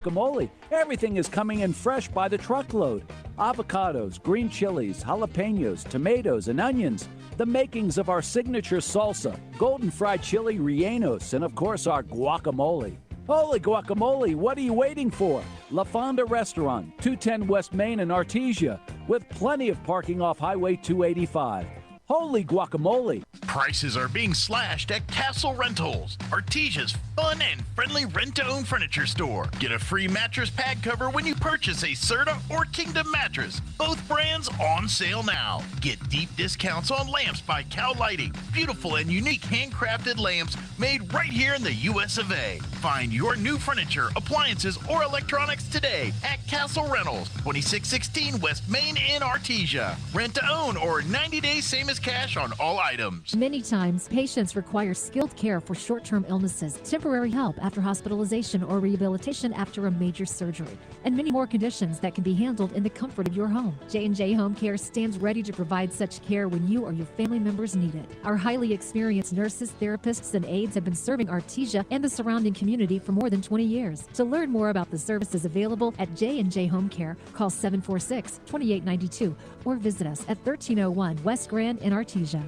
guacamole. Everything is coming in fresh by the truckload. Avocados, green chilies, jalapenos, tomatoes, and onions. The makings of our signature salsa, golden fried chili rellenos, and of course our guacamole. Holy guacamole, what are you waiting for? La Fonda Restaurant, 210 West Main in Artesia, with plenty of parking off Highway 285. Holy guacamole! Prices are being slashed at Castle Rentals, Artesia's fun and friendly rent-to-own furniture store. Get a free mattress pad cover when you purchase a Serta or Kingdom mattress. Both brands on sale now. Get deep discounts on lamps by Cow Lighting. Beautiful and unique handcrafted lamps made right here in the US of A. Find your new furniture, appliances, or electronics today at Castle Rentals, 2616 West Main in Artesia. Rent-to-own or 90 days same as cash on all items. Many times, patients require skilled care for short-term illnesses, temporary help after hospitalization or rehabilitation after a major surgery, and many more conditions that can be handled in the comfort of your home. J&J Home Care stands ready to provide such care when you or your family members need it. Our highly experienced nurses, therapists, and aides have been serving Artesia and the surrounding community for more than 20 years. To learn more about the services available at J&J Home Care, call 746-2892 or visit us at 1301 West Grand in Artesia.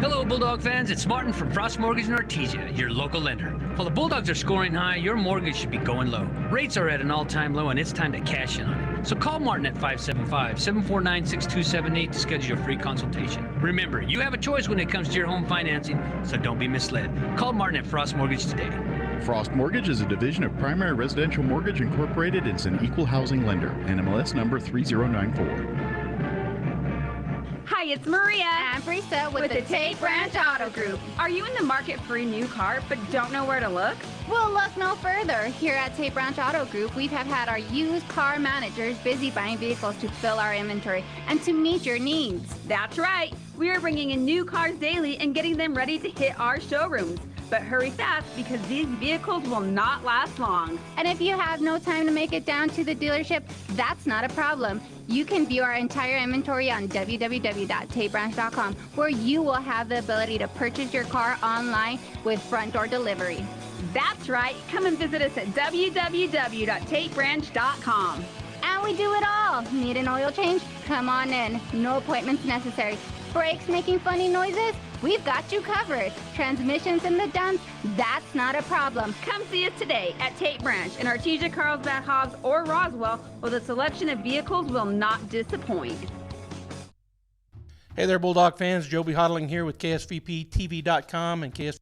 Hello, Bulldog fans. It's Martin from Frost Mortgage in Artesia, your local lender. While the Bulldogs are scoring high, your mortgage should be going low. Rates are at an all-time low, and it's time to cash in on it. So call Martin at 575-749-6278 to schedule your free consultation. Remember, you have a choice when it comes to your home financing, so don't be misled. Call Martin at Frost Mortgage today. Frost Mortgage is a division of Primary Residential Mortgage Incorporated. It's an equal housing lender. NMLS number 3094. Hi, it's Maria and Brisa with the Tate Branch Auto Group. Are you in the market for a new car but don't know where to look? Well, look no further. Here at Tate Branch Auto Group, we have had our used car managers busy buying vehicles to fill our inventory and to meet your needs. That's right. We are bringing in new cars daily and getting them ready to hit our showrooms. But hurry fast because these vehicles will not last long. And if you have no time to make it down to the dealership, that's not a problem. You can view our entire inventory on www.tatebranch.com, where you will have the ability to purchase your car online with front door delivery. That's right. Come and visit us at www.tatebranch.com. And we do it all. Need an oil change? Come on in. No appointments necessary. Brakes making funny noises? We've got you covered. Transmissions in the dumps? That's not a problem. Come see us today at Tate Branch in Artesia, Carlsbad, Hobbs, or Roswell, where the selection of vehicles will not disappoint. Hey there, Bulldog fans. Joby Hodling here with KSVPTV.com and KSVP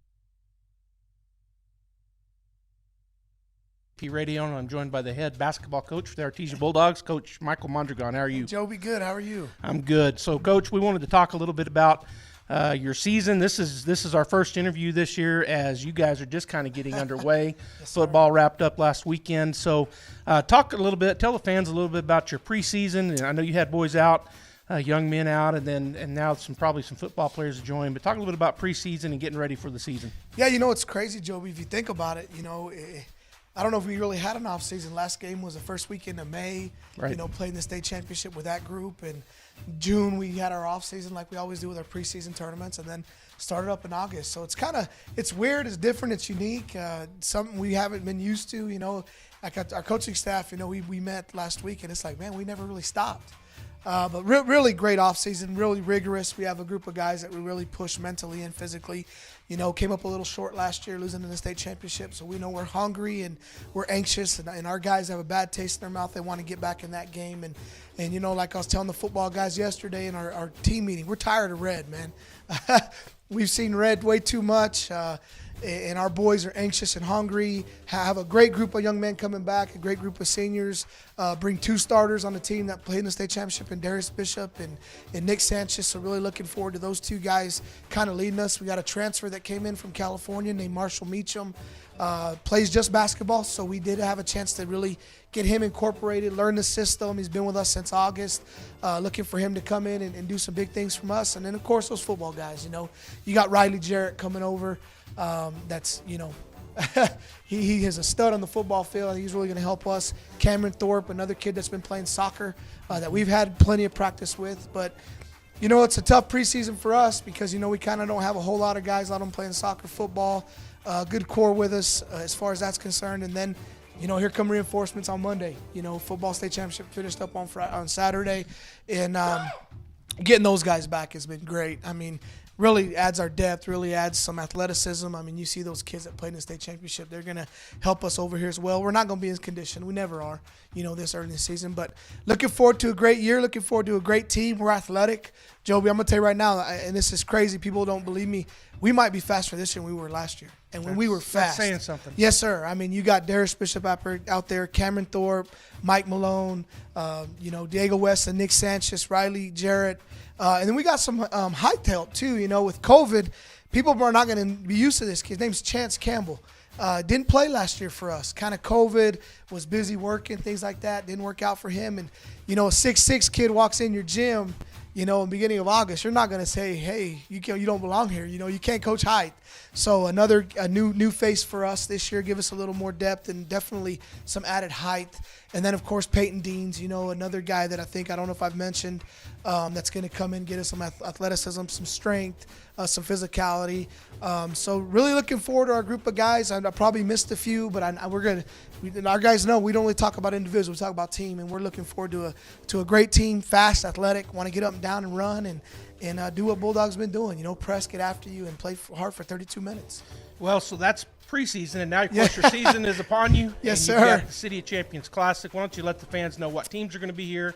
Radio, and I'm joined by the head basketball coach for the Artesia Bulldogs, Coach Michael Mondragon. How are you? Joby, good. How are you? I'm good. So, Coach, we wanted to talk a little bit about your season. This is our first interview this year, as you guys are just kind of getting underway. Yes, football wrapped up last weekend. So, talk a little bit. Tell the fans a little bit about your preseason. And I know you had boys out, young men out, and now probably some football players to join. But talk a little bit about preseason and getting ready for the season. Yeah, it's crazy, Joby. If you think about it, I don't know if we really had an off season. Last game was the first weekend of May. Right. Playing the state championship with that group, and June we had our off season like we always do with our preseason tournaments, and then started up in August. So it's weird, it's different, it's unique, something we haven't been used to. Like our coaching staff, we met last week, and it's like, man, we never really stopped. But really great off season, really rigorous. We have a group of guys that we really push mentally and physically. Came up a little short last year, losing in the state championship. So we know we're hungry and we're anxious, and our guys have a bad taste in their mouth. They want to get back in that game. And like I was telling the football guys yesterday in our team meeting, we're tired of red, man. We've seen red way too much. And our boys are anxious and hungry, have a great group of young men coming back, a great group of seniors, bring 2 starters on the team that played in the state championship, and Darius Bishop and Nick Sanchez. So really looking forward to those 2 guys kind of leading us. We got a transfer that came in from California named Marshall Meacham, plays just basketball, so we did have a chance to really get him incorporated, learn the system. He's been with us since August, looking for him to come in and do some big things from us. And then, of course, those football guys. You got Riley Jarrett coming over. That's he is a stud on the football field. He's really going to help us. Cameron Thorpe, another kid that's been playing soccer that we've had plenty of practice with. But it's a tough preseason for us because we kind of don't have a whole lot of guys. A lot of them playing soccer, football. good core with us as far as that's concerned. And then, here come reinforcements on Monday. Football state championship finished up on Saturday, and getting those guys back has been great. I mean, really adds our depth, really adds some athleticism. I mean, you see those kids that played in the state championship. They're going to help us over here as well. We're not going to be in condition. We never are, this early in the season. But looking forward to a great year, looking forward to a great team. We're athletic. Joby, I'm going to tell you right now, and this is crazy, people don't believe me, we might be faster this year than we were last year. And when we were fast. That's saying something. Yes, sir. I mean, you got Darius Bishop out there, Cameron Thorpe, Mike Malone, Diego West and Nick Sanchez, Riley Jarrett. And then we got some height help, too. With COVID, people are not going to be used to this. His name's Chance Campbell. Didn't play last year for us. Kind of COVID, was busy working, things like that. Didn't work out for him. And, a 6'6" kid walks in your gym, in the beginning of August. You're not going to say, hey, you don't belong here. You can't coach height. So a new face for us this year, give us a little more depth and definitely some added height. And then, of course, Peyton Deans, another guy that I don't know if I've mentioned, that's going to come in, get us some athleticism, some strength, some physicality. So really looking forward to our group of guys. I probably missed a few, but our guys know we don't really talk about individuals, we talk about team, and we're looking forward to a great team, fast, athletic, want to get up and down and run and do what Bulldog's been doing, press, get after you, and play hard for 32 minutes. Well, so that's preseason, and now, of course, your season is upon you. Yes, and sir. You've got the City of Champions Classic. Why don't you let the fans know what teams are going to be here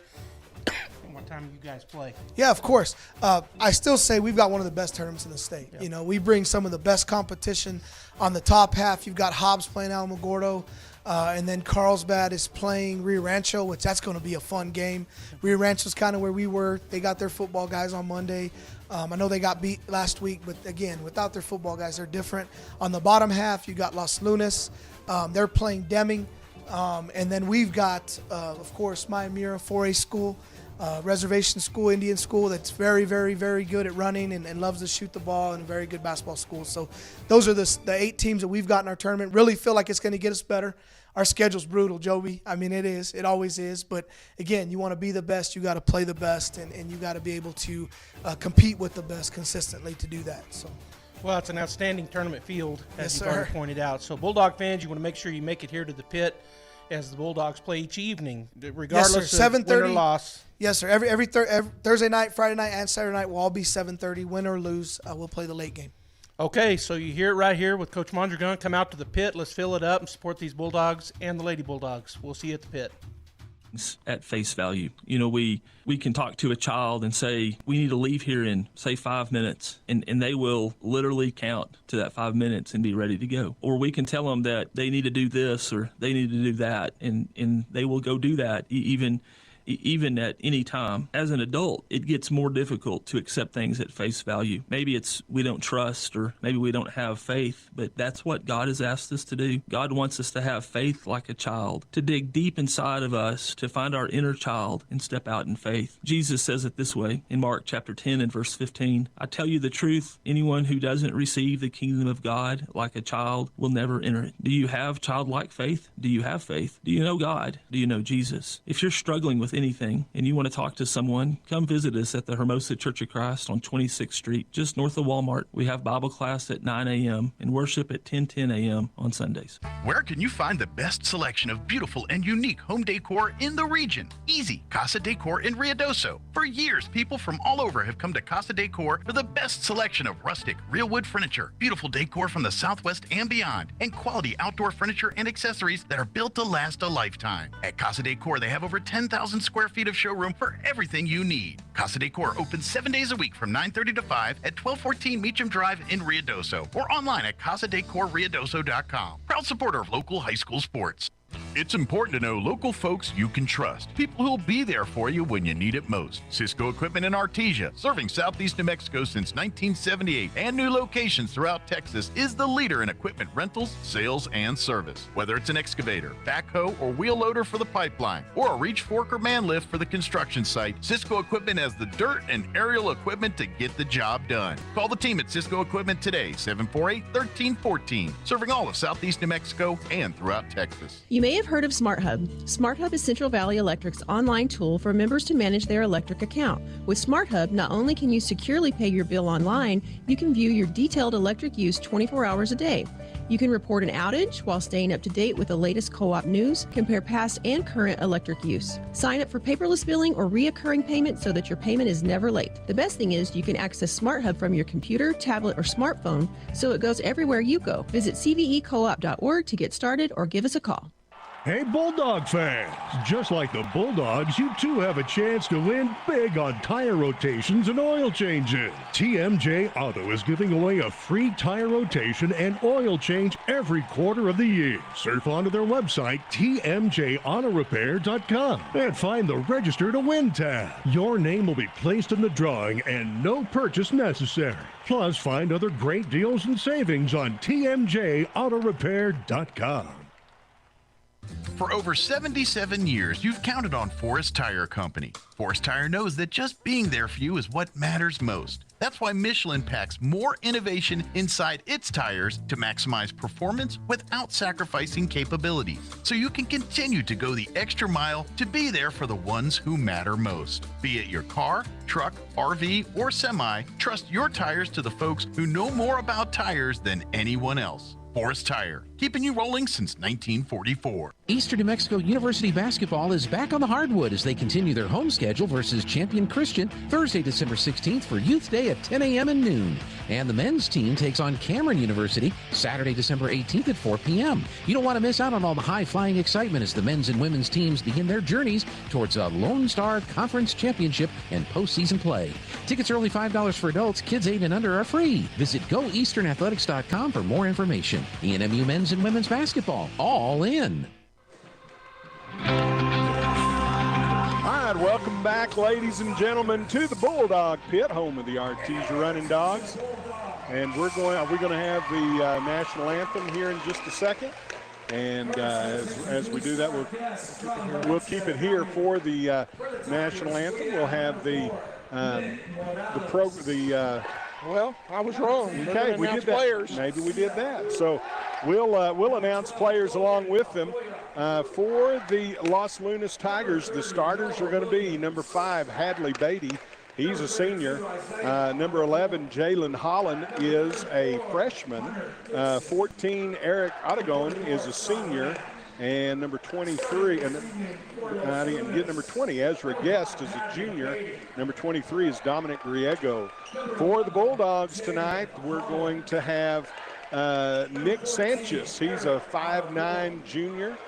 and what time you guys play? Yeah, of course. I still say we've got one of the best tournaments in the state. Yep. We bring some of the best competition on the top half. You've got Hobbs playing Alamogordo. And then Carlsbad is playing Rio Rancho, which that's going to be a fun game. Rio Rancho's kind of where we were. They got their football guys on Monday. I know they got beat last week, but again, without their football guys, they're different. On the bottom half, you got Los Lunas. They're playing Deming. And then we've got, of course, Maimira 4A school, reservation school, Indian school that's very, very, very good at running and loves to shoot the ball, and a very good basketball school. So those are the 8 teams that we've got in our tournament. Really feel like it's going to get us better. Our schedule's brutal, Joby. I mean, it is. It always is. But, again, you want to be the best. You got to play the best, and you got to be able to compete with the best consistently to do that. So. Well, it's an outstanding tournament field, as Yes, you've already sir. pointed out. So, Bulldog fans, you want to make sure you make it here to the pit as the Bulldogs play each evening, regardless Yes, sir. of win or 7:30. loss. Yes, sir. Every Thursday night, Friday night, and Saturday night will all be 7:30. Win or lose, we'll play the late game. Okay, so you hear it right here with Coach Mondragon. Come out to the pit. Let's fill it up and support these Bulldogs and the Lady Bulldogs. We'll see you at the pit. At face value. We can talk to a child and say, we need to leave here in, say, 5 minutes, and they will literally count to that 5 minutes and be ready to go. Or we can tell them that they need to do this or they need to do that, and they will go do that even at any time. As an adult, it gets more difficult to accept things at face value. Maybe it's we don't trust, or maybe we don't have faith, but that's what God has asked us to do. God wants us to have faith like a child, to dig deep inside of us, to find our inner child and step out in faith. Jesus says it this way in Mark chapter 10 and verse 15, I tell you the truth, anyone who doesn't receive the kingdom of God like a child will never enter it. Do you have childlike faith? Do you have faith? Do you know God? Do you know Jesus? If you're struggling with anything and you want to talk to someone, come visit us at the Hermosa Church of Christ on 26th Street, just north of Walmart. We have Bible class at 9 a.m. and worship at 10:10 a.m. on Sundays. Where can you find the best selection of beautiful and unique home decor in the region? Easy, Casa Decor in Ruidoso. For years, people from all over have come to Casa Decor for the best selection of rustic, real wood furniture, beautiful decor from the Southwest and beyond, and quality outdoor furniture and accessories that are built to last a lifetime. At Casa Decor, they have over 10,000 square feet of showroom for everything you need. Casa Decor opens 7 days a week from 9:30 to 5 at 1214 Meacham Drive in Ruidoso, or online at casadecorruidoso.com. Proud supporter of local high school sports. It's important to know local folks you can trust. People who'll be there for you when you need it most. Cisco Equipment in Artesia, serving southeast New Mexico since 1978 and new locations throughout Texas, is the leader in equipment rentals, sales, and service. Whether it's an excavator, backhoe, or wheel loader for the pipeline, or a reach fork or man lift for the construction site, Cisco Equipment has the dirt and aerial equipment to get the job done. Call the team at Cisco Equipment today, 748-1314, serving all of southeast New Mexico and throughout Texas. You may have have heard of SmartHub. SmartHub is Central Valley Electric's online tool for members to manage their electric account. With SmartHub, not only can you securely pay your bill online, you can view your detailed electric use 24 hours a day. You can report an outage while staying up to date with the latest co-op news, compare past and current electric use. Sign up for paperless billing or reoccurring payment so that your payment is never late. The best thing is you can access SmartHub from your computer, tablet, or smartphone, so it goes everywhere you go. Visit cvecoop.org to get started or give us a call. Hey, Bulldog fans! Just like the Bulldogs, you too have a chance to win big on tire rotations and oil changes. TMJ Auto is giving away a free tire rotation and oil change every quarter of the year. Surf onto their website, tmjautorepair.com, and find the Register to Win tab. Your name will be placed in the drawing and no purchase necessary. Plus, find other great deals and savings on tmjautorepair.com. For over 77 years, you've counted on Forest Tire Company. Forest Tire knows that just being there for you is what matters most. That's why Michelin packs more innovation inside its tires to maximize performance without sacrificing capabilities, so you can continue to go the extra mile to be there for the ones who matter most. Be it your car, truck, RV, or semi, trust your tires to the folks who know more about tires than anyone else. Forest Tire, keeping you rolling since 1944. Eastern New Mexico University basketball is back on the hardwood as they continue their home schedule versus Champion Christian Thursday, December 16th for Youth Day at 10 a.m. and noon. And the men's team takes on Cameron University Saturday, December 18th at 4 p.m. You don't want to miss out on all the high-flying excitement as the men's and women's teams begin their journeys towards a Lone Star Conference Championship and postseason play. Tickets are only $5 for adults. Kids 8 and under are free. Visit goeasternathletics.com for more information. ENMU men's and women's basketball, all in. All right, welcome back, ladies and gentlemen, to the Bulldog Pit, home of the Artesia Running Dogs. And we're going to have the national anthem here in just a second. And as we do that, we'll keep it here for the national anthem. We'll have well, I was wrong. Okay, we did that. Players. Maybe we did that. So we'll announce players along with them. For the Los Lunas Tigers, the starters are going to be number 5, Hadley Beatty. He's a senior. Number 11, Jalen Holland, is a freshman. 14, Eric Otagon, is a senior. And number 23, and I didn't get number 20, Ezra Guest, is a junior. Number 23 is Dominic Griego. For the Bulldogs tonight, we're going to have Nick Sanchez. He's a 5'9" junior,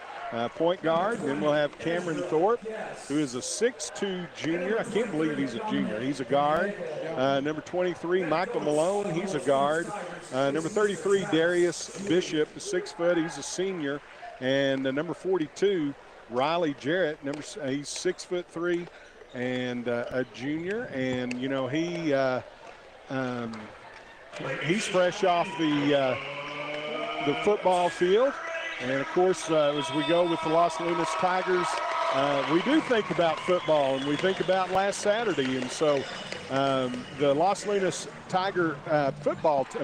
point guard. And then we'll have Cameron Thorpe, who is a 6'2" junior. I can't believe he's a junior. He's a guard. Number 23, Michael Malone. He's a guard. Number 33, Darius Bishop, 6 foot. He's a senior. And number 42, Riley Jarrett, he's 6'3" and a junior. And you know he's fresh off the football field. And of course, as we go with the Los Lunas Tigers, we do think about football and we think about last Saturday. And so the Los Lunas Tiger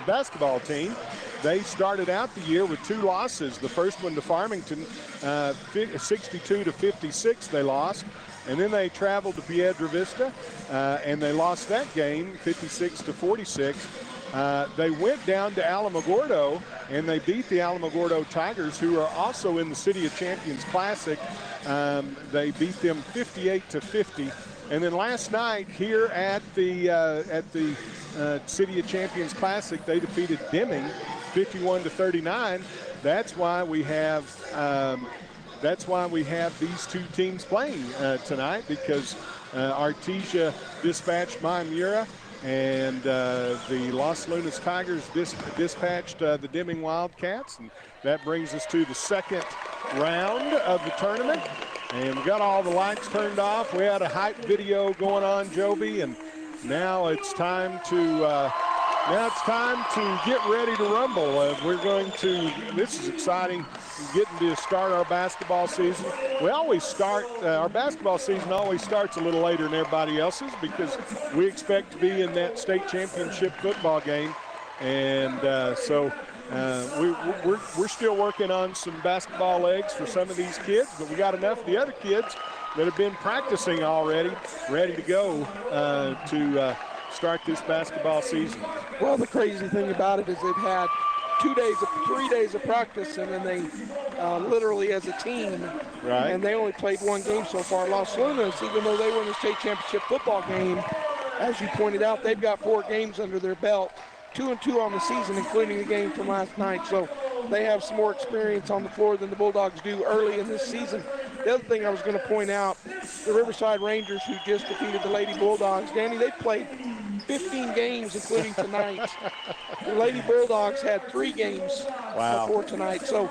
basketball team, they started out the year with 2 losses. The first one to Farmington, 62-56 they lost. And then they traveled to Piedra Vista, and they lost that game, 56-46. They went down to Alamogordo, and they beat the Alamogordo Tigers, who are also in the City of Champions Classic. They beat them 58-50. And then last night here at the City of Champions Classic, they defeated Deming 51-39. That's why we have these 2 teams playing tonight, because Artesia dispatched Maimura, and the Los Lunas Tigers dispatched the Deming Wildcats, and that brings us to the second round of the tournament. And we got all the lights turned off. We had a hype video going on, Joby, and now it's time to get ready to rumble. This is exciting, getting to start our basketball season. We always start, our basketball season always starts a little later than everybody else's, because we expect to be in that state championship football game. And so we're still working on some basketball legs for some of these kids, but we got enough of the other kids that have been practicing already, ready to go to start this basketball season. Well, the crazy thing about it is they've had 3 days of practice, and then they literally as a team, right? And they only played one game so far. Los Lunas, even though they were in the state championship football game, as you pointed out, they've got 4 games under their belt, 2-2 on the season, including the game from last night. So they have some more experience on the floor than the Bulldogs do early in this season. The other thing I was going to point out, the Riverside Rangers, who just defeated the Lady Bulldogs, Danny, they played 15 games, including tonight. The Lady Bulldogs had 3 games before tonight. So,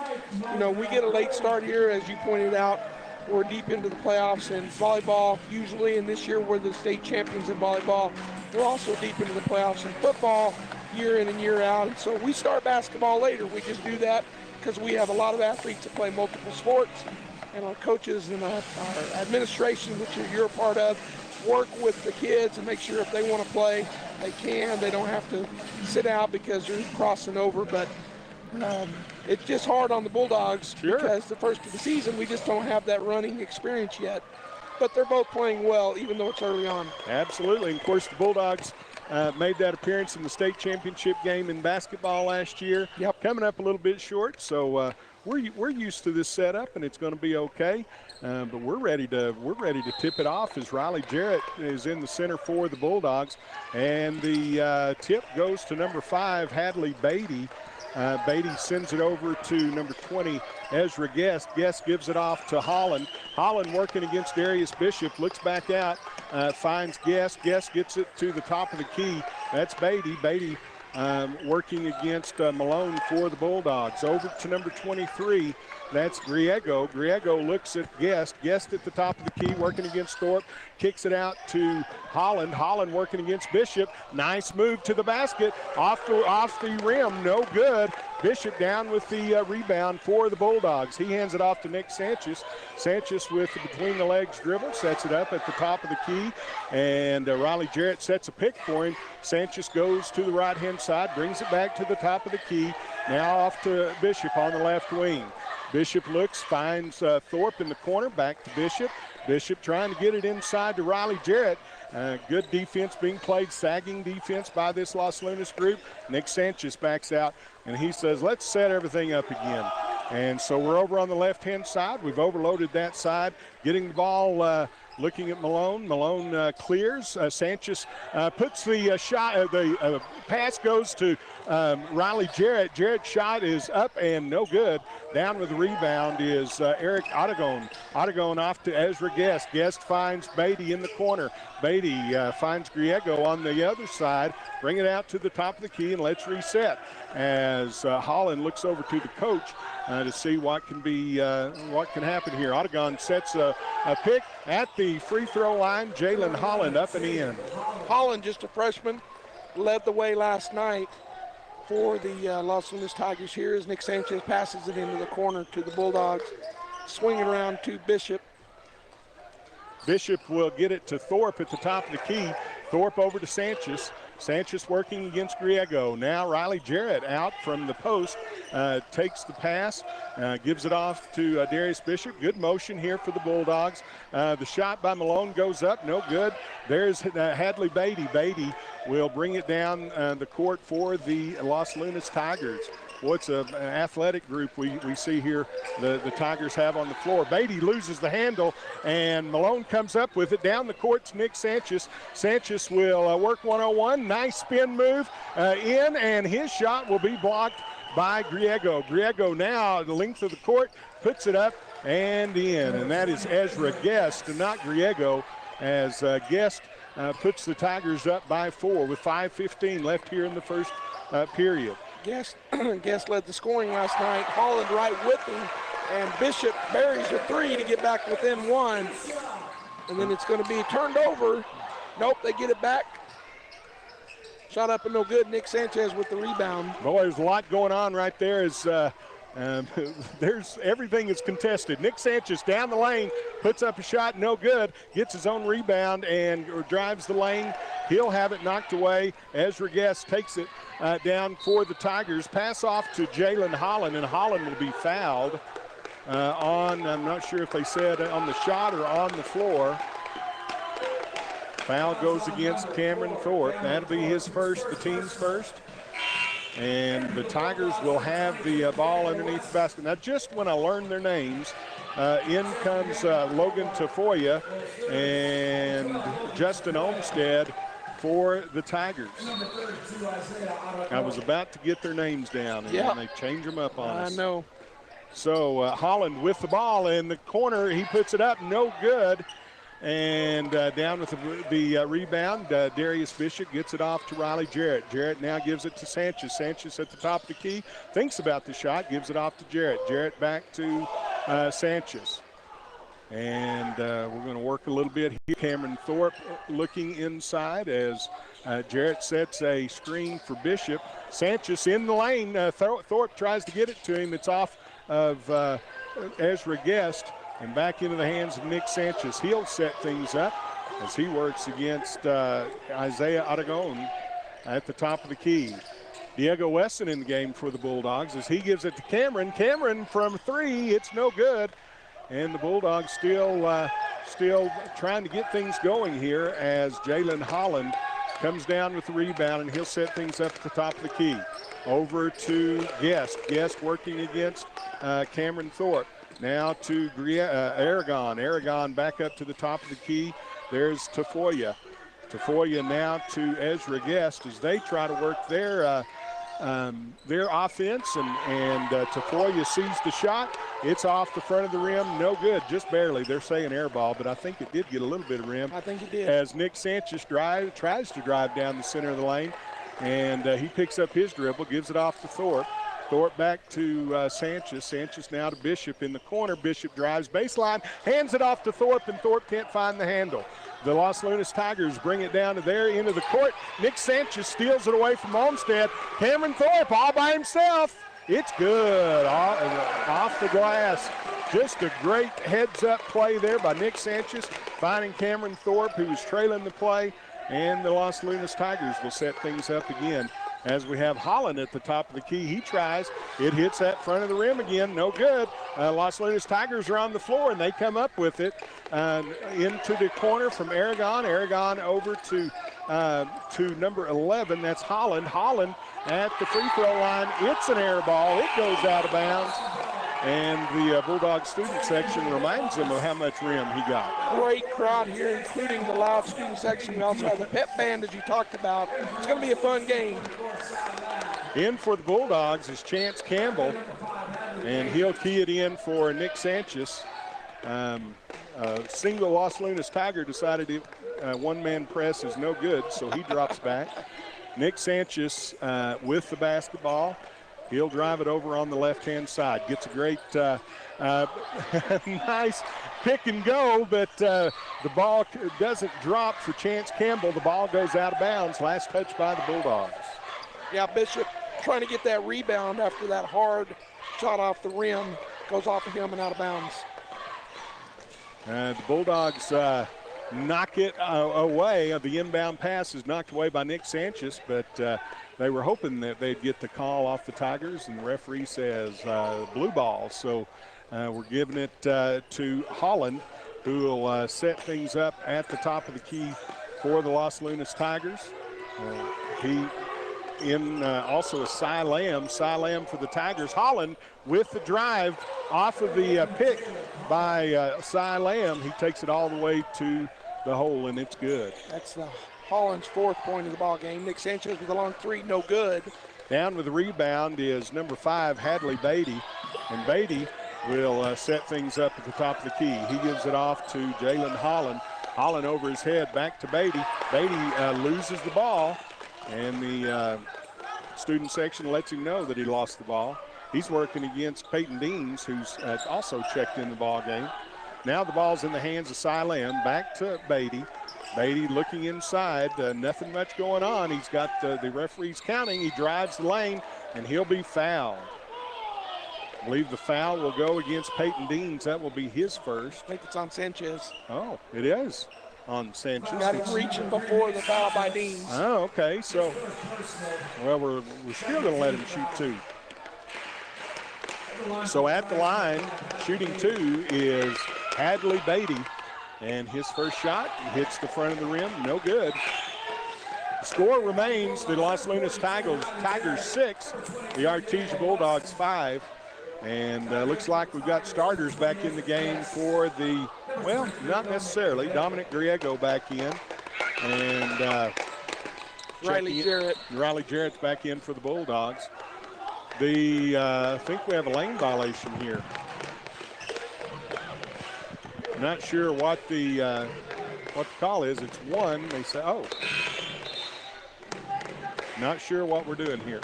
we get a late start here, as you pointed out. We're deep into the playoffs in volleyball, usually, and this year we're the state champions in volleyball. We're also deep into the playoffs in football, year in and year out. And so we start basketball later. We just do that because we have a lot of athletes that play multiple sports, and our coaches and our administration, which you're a part of, work with the kids and make sure if they want to play, they can. They don't have to sit out because they're crossing over. But it's just hard on the Bulldogs because the first of the season, we just don't have that running experience yet. But they're both playing well, even though it's early on. Absolutely. And of course, the Bulldogs made that appearance in the state championship game in basketball last year. Coming up a little bit short, so we're used to this setup, and it's going to be okay. But we're ready to tip it off as Riley Jarrett is in the center for the Bulldogs, and the tip goes to number 5, Hadley Beatty. Beatty sends it over to number 20, Ezra Guest. Guest gives it off to Holland. Holland working against Darius Bishop, looks back out, finds Guest. Guest gets it to the top of the key. That's Beatty. Beatty working against Malone for the Bulldogs. Over to number 23, that's Griego. Griego looks at Guest. Guest at the top of the key, working against Thorpe. Kicks it out to Holland. Holland working against Bishop. Nice move to the basket. Off the rim, no good. Bishop down with the rebound for the Bulldogs. He hands it off to Nick Sanchez. Sanchez with the between the legs dribble, sets it up at the top of the key, and Riley Jarrett sets a pick for him. Sanchez goes to the right-hand side, brings it back to the top of the key. Now off to Bishop on the left wing. Bishop looks, finds Thorpe in the corner, back to Bishop. Bishop trying to get it inside to Riley Jarrett. Good defense being played, sagging defense by this Los Lunas group. Nick Sanchez backs out, and he says, let's set everything up again. And so we're over on the left-hand side. We've overloaded that side, getting the ball, looking at Malone. Malone clears. Sanchez puts the shot. The pass goes to Riley Jarrett. Jarrett's shot is up and no good. Down with the rebound is Eric Otagon. Otagon off to Ezra Guest. Guest finds Beatty in the corner. Beatty finds Griego on the other side. Bring it out to the top of the key, and let's reset as Holland looks over to the coach to see what can happen here. Otagon sets a pick at the free throw line. Jalen Holland up and in. Holland, just a freshman, led the way last night for the Los Lunas Tigers here as Nick Sanchez passes it into the corner to the Bulldogs. Swinging around to Bishop. Bishop will get it to Thorpe at the top of the key. Thorpe over to Sanchez. Sanchez working against Griego. Now Riley Jarrett out from the post, takes the pass, gives it off to Darius Bishop. Good motion here for the Bulldogs. The shot by Malone goes up, no good. There's Hadley Beatty. Beatty will bring it down the court for the Los Lunas Tigers. What's an athletic group we see here the Tigers have on the floor. Beatty loses the handle, and Malone comes up with it. Down the court to Nick Sanchez. Sanchez will work 101. Nice spin move in, and his shot will be blocked by Griego. Griego now, the length of the court, puts it up and in, and that is Ezra Guest and not Griego, as Guest puts the Tigers up by 4 with 5:15 left here in the first period. Guest led the scoring last night. Holland right with him, and Bishop buries a 3 to get back within 1. And then it's going to be turned over. Nope, they get it back. Shot up and no good. Nick Sanchez with the rebound. Boy, there's a lot going on right there as Everything is contested. Nick Sanchez down the lane, puts up a shot, no good, gets his own rebound and drives the lane. He'll have it knocked away. Ezra Guest takes it down for the Tigers. Pass off to Jalen Holland, and Holland will be fouled I'm not sure if they said on the shot or on the floor. Foul goes against Cameron Thorpe. That'll be his first, the team's first. And the Tigers will have the ball underneath the basket. Now, just when I learned their names, in comes Logan Tafoya and Justin Olmstead for the Tigers. I was about to get their names down, and then they change them up on us. I know. So Holland with the ball in the corner. He puts it up, no good. And down with the rebound, Darius Bishop gets it off to Riley Jarrett. Jarrett now gives it to Sanchez. Sanchez at the top of the key, thinks about the shot, gives it off to Jarrett. Jarrett back to Sanchez. And we're going to work a little bit here. Cameron Thorpe looking inside as Jarrett sets a screen for Bishop. Sanchez in the lane. Thorpe tries to get it to him. It's off of Ezra Guest. And back into the hands of Nick Sanchez. He'll set things up as he works against Isaiah Aragon at the top of the key. Diego Weston in the game for the Bulldogs as he gives it to Cameron. Cameron from three, it's no good. And the Bulldogs still trying to get things going here as Jalen Holland comes down with the rebound, and he'll set things up at the top of the key. Over to Guest. Guest working against Cameron Thorpe. Now to Aragon. Aragon back up to the top of the key. There's Tafoya. Tafoya now to Ezra Guest as they try to work their offense. And Tafoya sees the shot. It's off the front of the rim. No good, just barely. They're saying air ball, but I think it did get a little bit of rim. I think it did. As Nick Sanchez tries to drive down the center of the lane. And he picks up his dribble, gives it off to Thorpe. Thorpe back to Sanchez. Sanchez now to Bishop in the corner. Bishop drives baseline, hands it off to Thorpe, and Thorpe can't find the handle. The Los Lunas Tigers bring it down to their end of the court. Nick Sanchez steals it away from Olmstead. Cameron Thorpe all by himself. It's good off the glass. Just a great heads-up play there by Nick Sanchez, finding Cameron Thorpe, who was trailing the play, and the Los Lunas Tigers will set things up again. As we have Holland at the top of the key. He tries. It hits that front of the rim again. No good. Los Lunas Tigers are on the floor, and they come up with it into the corner from Aragon. Aragon over to number 11. That's Holland. Holland at the free throw line. It's an air ball. It goes out of bounds. And the Bulldog student section reminds him of how much rim he got. Great crowd here, including the loud student section. We also have the pep band, as you talked about. It's going to be a fun game. In for the Bulldogs is Chance Campbell, and he'll key it in for Nick Sanchez. Single Los Lunas Tiger decided one-man press is no good, so he drops back. Nick Sanchez with the basketball. He'll drive it over on the left-hand side. Gets a great, nice pick and go, but the ball doesn't drop for Chance Campbell. The ball goes out of bounds. Last touch by the Bulldogs. Yeah, Bishop trying to get that rebound after that hard shot off the rim. Goes off of him and out of bounds. The Bulldogs knock it away. The inbound pass is knocked away by Nick Sanchez, but they were hoping that they'd get the call off the Tigers, and the referee says blue ball. So we're giving it to Holland, who will set things up at the top of the key for the Los Lunas Tigers. Also a Cy Lamb for the Tigers. Holland with the drive off of the pick by Cy Lamb. He takes it all the way to the hole, and it's good. That's Holland's fourth point of the ball game. Nick Sanchez with a long three, no good. Down with the rebound is number 5, Hadley Beatty, and Beatty will set things up at the top of the key. He gives it off to Jalen Holland. Holland over his head, back to Beatty. Beatty loses the ball, and the student section lets him know that he lost the ball. He's working against Peyton Deans, who's also checked in the ball game. Now the ball's in the hands of Cy Lamb, back to Beatty. Beatty looking inside, nothing much going on. He's got the referees counting. He drives the lane, and he'll be fouled. I believe the foul will go against Peyton Deans. That will be his first. I think it's on Sanchez. Oh, it is on Sanchez. Got him reaching before the foul by Deans. Oh, okay. So, well, we're still going to let him shoot 2. So at the line, shooting 2 is Hadley Beatty. And his first shot hits the front of the rim. No good. The score remains the Los Lunas Tigers 6, the Artesia Bulldogs 5. And looks like we've got starters back in the game for the, well, not necessarily. Dominic Griego back in. And Riley Jarrett. Riley Jarrett's back in for the Bulldogs. I think we have a lane violation here. Not sure what the call is. It's 1. They say, oh. Not sure what we're doing here.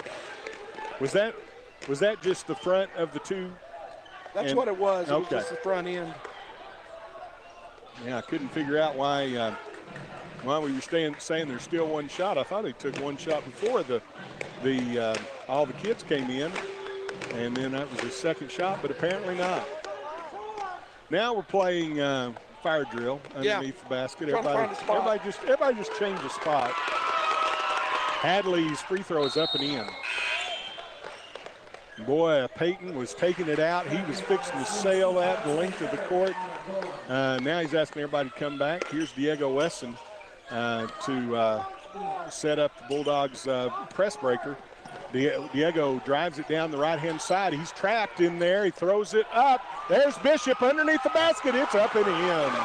Was that just the front of the 2? That's what it was. It was just the front end. Yeah, I couldn't figure out why we were saying there's still 1 shot. I thought they took 1 shot before all the kids came in, and then that was his second shot, but apparently not. Now we're playing fire drill underneath the basket. Everybody just changed the spot. Hadley's free throw is up and in. Boy, Peyton was taking it out. He was fixing to sail that the length of the court. Now he's asking everybody to come back. Here's Diego Wesson to set up the Bulldogs press breaker. Diego drives it down the right-hand side. He's trapped in there. He throws it up. There's Bishop underneath the basket. It's up and in.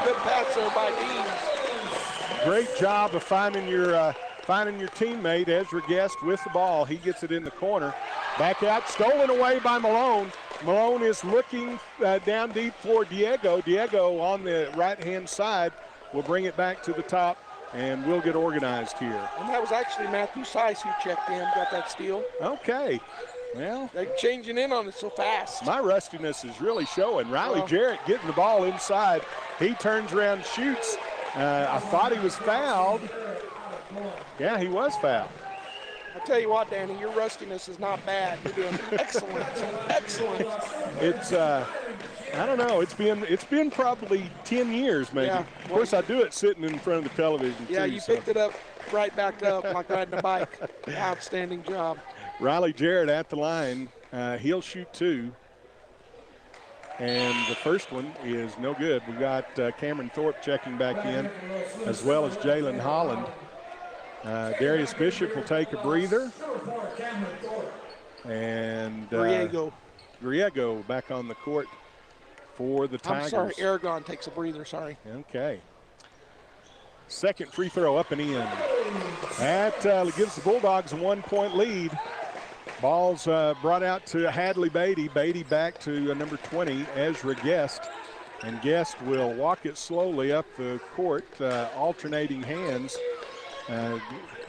Good pass there by Deans. Great job of finding your teammate, Ezra Guest, with the ball. He gets it in the corner. Back out, stolen away by Malone. Malone is looking down deep for Diego. Diego on the right-hand side will bring it back to the top, and we'll get organized here. And that was actually Matthew Sice who checked in, got that steal. Okay. Well, they're changing in on it so fast. My rustiness is really showing. Riley Jarrett getting the ball inside. He turns around, shoots. I thought he was fouled. Yeah, he was fouled. I tell you what, Danny, your rustiness is not bad. You're doing excellent, excellent. It's I don't know. It's been probably 10 years, maybe. Yeah, of course, I do it sitting in front of the television. Yeah, too, you picked it up right back up like riding a bike. Outstanding job. Riley Jarrett at the line. He'll shoot 2. And the first one is no good. We got Cameron Thorpe checking back in, as well as Jalen Holland. Darius Bishop will take a breather. And Griego back on the court for the Tigers. I'm sorry, Aragon takes a breather, sorry. Okay. Second free throw up and in. That gives the Bulldogs a 1-point lead. Ball's brought out to Hadley Beatty. Beatty back to number 20, Ezra Guest. And Guest will walk it slowly up the court, alternating hands.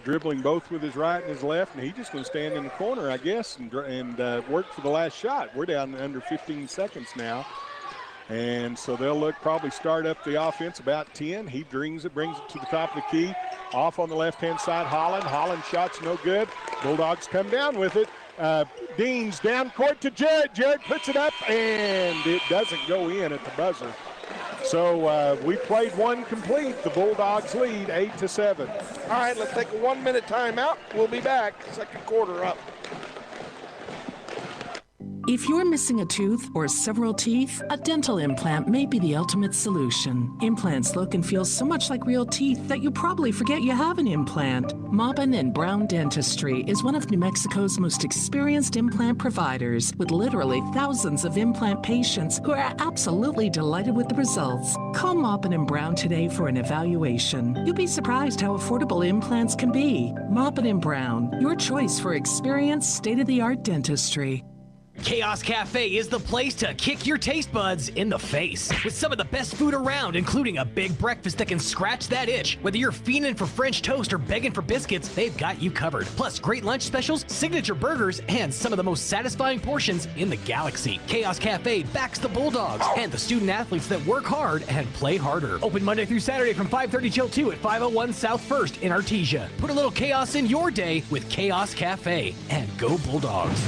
Dribbling both with his right and his left, and he's just going to stand in the corner, I guess, and work for the last shot. We're down under 15 seconds now, and so they'll probably start up the offense about 10. He brings it to the top of the key. Off on the left-hand side, Holland. Holland shot's no good. Bulldogs come down with it. Deans down court to Jarrett. Jarrett puts it up, and it doesn't go in at the buzzer. So we played one complete. The Bulldogs lead 8-7. All right, let's take a 1-minute timeout. We'll be back. Second quarter up. If you're missing a tooth or several teeth, a dental implant may be the ultimate solution. Implants look and feel so much like real teeth that you probably forget you have an implant. Maupin & Brown Dentistry is one of New Mexico's most experienced implant providers, with literally thousands of implant patients who are absolutely delighted with the results. Call Maupin & Brown today for an evaluation. You'll be surprised how affordable implants can be. Maupin & Brown, your choice for experienced, state-of-the-art dentistry. Chaos Cafe is the place to kick your taste buds in the face. With some of the best food around, including a big breakfast that can scratch that itch. Whether you're fiending for French toast or begging for biscuits, they've got you covered. Plus, great lunch specials, signature burgers, and some of the most satisfying portions in the galaxy. Chaos Cafe backs the Bulldogs and the student athletes that work hard and play harder. Open Monday through Saturday from 5:30 till 2 at 501 South 1st in Artesia. Put a little chaos in your day with Chaos Cafe, and go Bulldogs.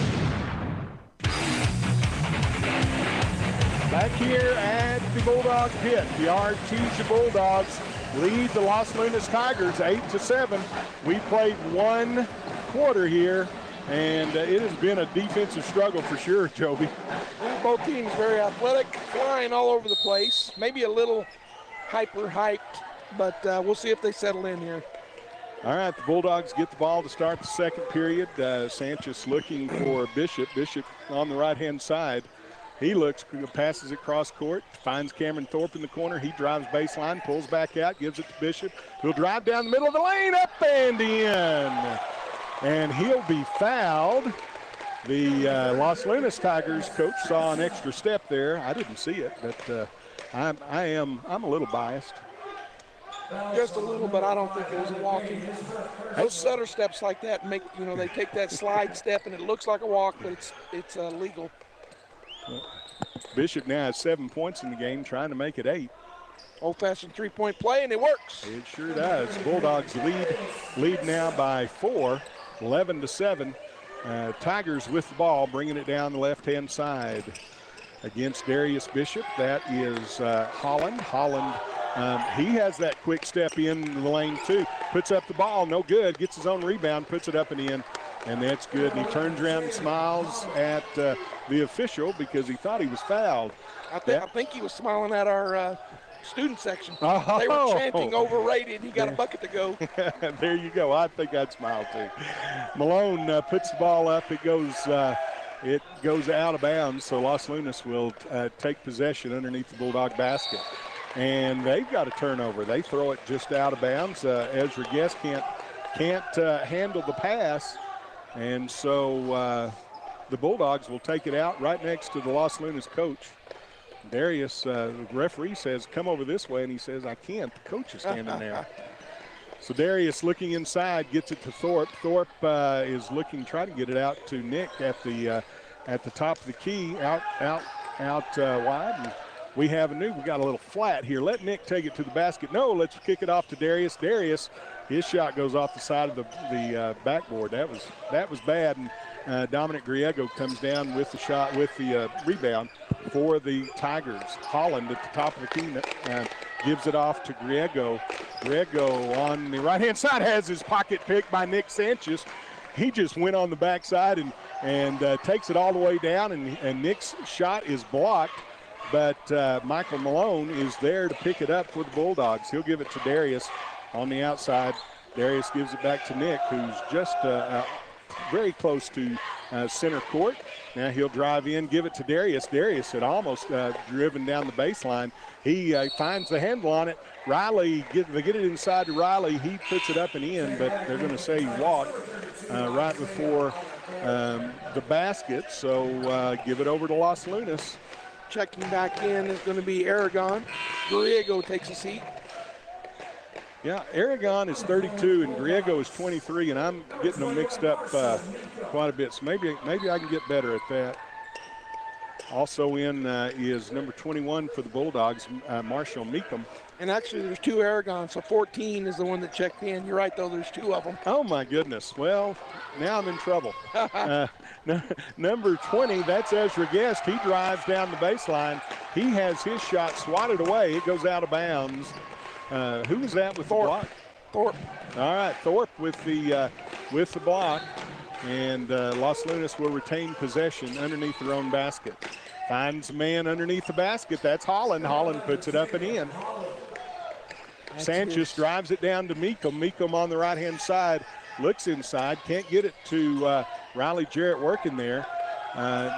Back here at the Bulldog pit, the Artesia Bulldogs lead the Los Lunas Tigers 8-7. We played one quarter here, and it has been a defensive struggle for sure, Joby. Both teams very athletic, flying all over the place. Maybe a little hyper-hyped, but we'll see if they settle in here. All right, the Bulldogs get the ball to start the second period. Sanchez looking for Bishop. Bishop on the right-hand side. He looks, passes it cross court, finds Cameron Thorpe in the corner. He drives baseline, pulls back out, gives it to Bishop. He'll drive down the middle of the lane, up and in. And he'll be fouled. The Los Lunas Tigers coach saw an extra step there. I didn't see it, but I'm a little biased. Just a little, but I don't think it was a walking. Those setter steps like that make, they take that slide step and it looks like a walk, but it's legal. Bishop now has 7 points in the game, trying to make it 8. Old-fashioned three-point play, and it works. It sure does. Bulldogs lead now by 4, 11-7. Tigers with the ball, bringing it down the left-hand side against Darius Bishop. That is Holland. Holland, he has that quick step in the lane too. Puts up the ball, no good. Gets his own rebound, puts it up and in, and that's good. And he turns around and smiles at the official because he thought he was fouled. I think he was smiling at our student section. Oh. They were chanting overrated. He got a bucket to go. There you go. I think I'd smile too. Malone puts the ball up. It goes out of bounds, so Los Lunas will take possession underneath the Bulldog basket. And they've got a turnover. They throw it just out of bounds. Ezra Guest can't handle the pass, and so the Bulldogs will take it out right next to the Los Lunas coach. Darius, the referee says, come over this way, and he says, I can't. The coach is standing there. So Darius looking inside, gets it to Thorpe. Thorpe is looking, trying to get it out to Nick at the top of the key, out wide. And we got a little flat here. Let Nick take it to the basket. No, let's kick it off to Darius. Darius, his shot goes off the side of the backboard. That was bad. And Dominic Griego comes down with the shot, with the rebound for the Tigers. Holland at the top of the key gives it off to Griego. Griego on the right-hand side has his pocket picked by Nick Sanchez. He just went on the backside and takes it all the way down, and Nick's shot is blocked. But Michael Malone is there to pick it up for the Bulldogs. He'll give it to Darius on the outside. Darius gives it back to Nick, who's just very close to center court. Now he'll drive in, give it to Darius. Darius had almost driven down the baseline. He finds the handle on it. Riley, they get it inside to Riley. He puts it up and in, but they're going to say he walked right before the basket. So give it over to Los Lunas. Checking back in is going to be Aragon. Griego takes a seat. Yeah, Aragon is 32 and Griego is 23, and I'm getting them mixed up quite a bit. So maybe I can get better at that. Also in is number 21 for the Bulldogs, Marshall Meekum. And actually there's 2 Aragons, so 14 is the one that checked in. You're right, though, there's 2 of them. Oh, my goodness. Well, now I'm in trouble. Number 20, that's Ezra Guest. He drives down the baseline. He has his shot swatted away. It goes out of bounds. Who was that with the block? Thorpe. All right, Thorpe with the block. And Los Lunas will retain possession underneath their own basket. Finds a man underneath the basket. That's Holland. Holland puts it up and in. Sanchez drives it down to Meekum. Meekum on the right-hand side. Looks inside. Can't get it to Riley Jarrett working there.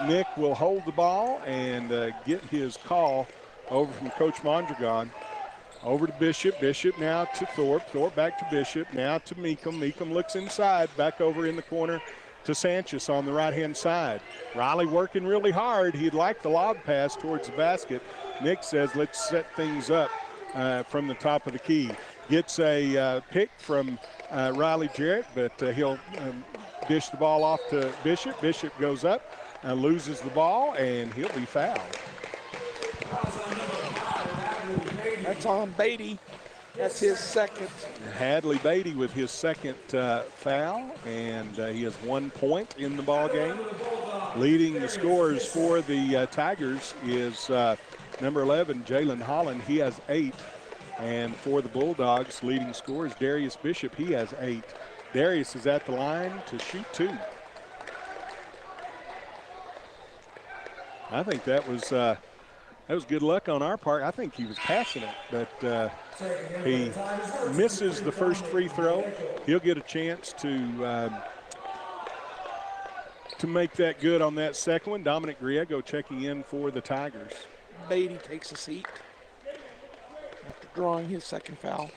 Nick will hold the ball and get his call over from Coach Mondragon. Over to Bishop. Bishop now to Thorpe. Thorpe back to Bishop. Now to Meekum. Meekum looks inside. Back over in the corner to Sanchez on the right-hand side. Riley working really hard. He'd like the lob pass towards the basket. Nick says, let's set things up from the top of the key. Gets a pick from Riley Jarrett, but he'll dish the ball off to Bishop. Bishop goes up, loses the ball, and he'll be fouled. That's on Beatty. That's his second. Hadley Beatty with his second foul, and he has 1 point in the ball game. Leading the scores for the Tigers is number 11, Jalen Holland. He has 8. And for the Bulldogs, leading scores, Darius Bishop. He has 8. Darius is at the line to shoot 2. I think that was good luck on our part. I think he was passing it, but he misses the first free throw. He'll get a chance to make that good on that second one. Dominic Griego checking in for the Tigers. Beatty takes a seat after drawing his second foul.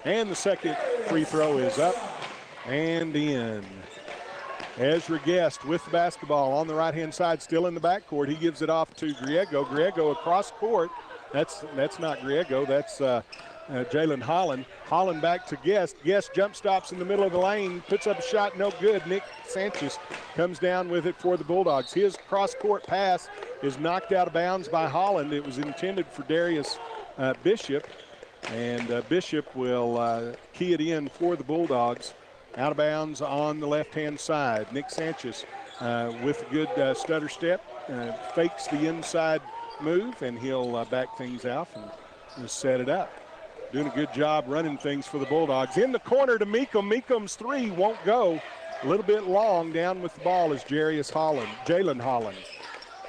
And the second free throw is up and in. Ezra Guest with the basketball on the right-hand side, still in the backcourt. He gives it off to Griego. Griego across court. That's not Griego. That's Jalen Holland. Holland back to Guest. Guest jump stops in the middle of the lane, puts up a shot, no good. Nick Sanchez comes down with it for the Bulldogs. His cross-court pass is knocked out of bounds by Holland. It was intended for Darius Bishop, and Bishop will key it in for the Bulldogs. Out of bounds on the left-hand side. Nick Sanchez with a good stutter step, fakes the inside move, and he'll back things out and set it up. Doing a good job running things for the Bulldogs. In the corner to Meekum. Meekum's three won't go. A little bit long. Down with the ball is Jalen Holland.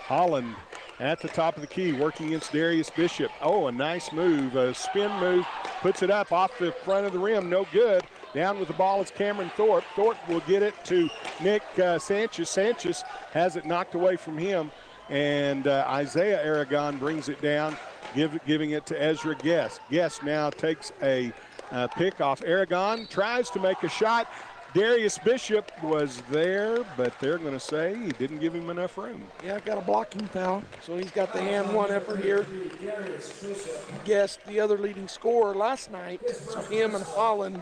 Holland at the top of the key, working against Darius Bishop. Oh, a nice move, a spin move, puts it up off the front of the rim, no good. Down with the ball is Cameron Thorpe. Thorpe will get it to Nick Sanchez. Sanchez has it knocked away from him, and Isaiah Aragon brings it down, giving it to Ezra Guest. Guest now takes a pick off Aragon, tries to make a shot. Darius Bishop was there, but they're going to say he didn't give him enough room. Yeah, got a blocking foul, so he's got the and one effort here. Guest, the other leading scorer last night, so him and Holland,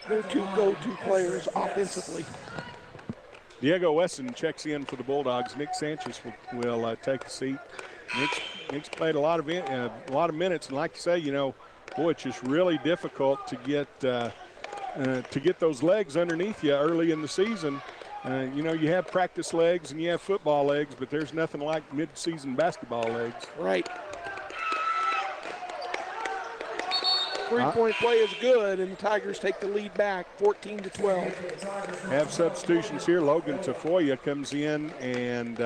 they're two go-to players offensively. Diego Wesson checks in for the Bulldogs. Nick Sanchez will take a seat. Nick's played a lot of minutes, and like you say, boy, it's just really difficult to get those legs underneath you early in the season. You have practice legs and you have football legs, but there's nothing like mid-season basketball legs. Right. Three-point play is good, and the Tigers take the lead back, 14-12. Have substitutions here. Logan Tafoya comes in, and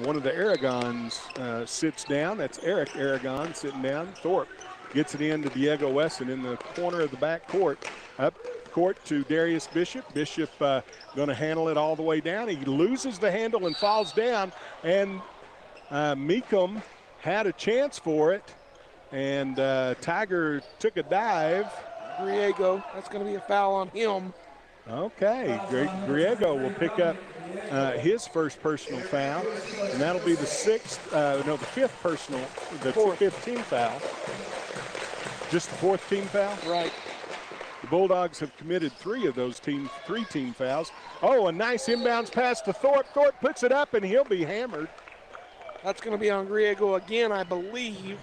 one of the Aragons sits down. That's Eric Aragon sitting down. Thorpe gets it in to Diego Wesson in the corner of the back court. Up court to Darius Bishop. Bishop going to handle it all the way down. He loses the handle and falls down, and Meekum had a chance for it. And Tiger took a dive. Griego, that's going to be a foul on him. Okay, Griego will pick up his first personal foul, and that'll be the fifth team foul. Just the fourth team foul? Right. The Bulldogs have committed three team fouls. Oh, a nice inbounds pass to Thorpe. Thorpe puts it up, and he'll be hammered. That's going to be on Griego again, I believe.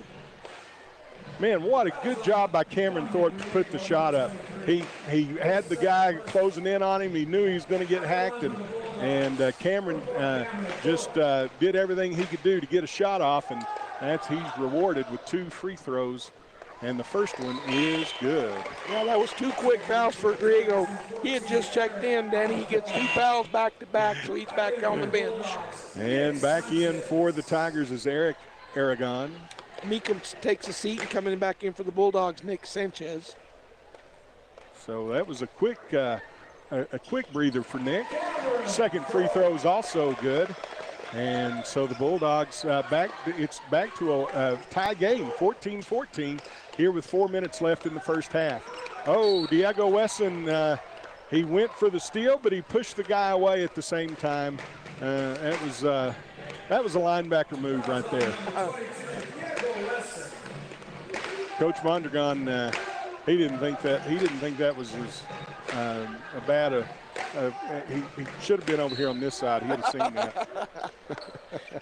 Man, what a good job by Cameron Thorpe to put the shot up. He had the guy closing in on him. He knew he was going to get hacked, and Cameron just did everything he could do to get a shot off, and he's rewarded with 2 free throws, and the first one is good. Yeah, that was 2 quick fouls for Griego. He had just checked in, Danny. He gets 2 fouls back-to-back, so he's back on the bench. And back in for the Tigers is Eric Aragon. Meekum takes a seat, and coming back in for the Bulldogs, Nick Sanchez. So that was a quick breather for Nick. Second free throw is also good. And so the Bulldogs it's back to a tie game, 14-14, here with 4 minutes left in the first half. Oh, Diego Wesson, he went for the steal, but he pushed the guy away at the same time. That was a linebacker move right there. Coach Mondragon, he didn't think that was as bad he should have been over here on this side. He'd have seen that.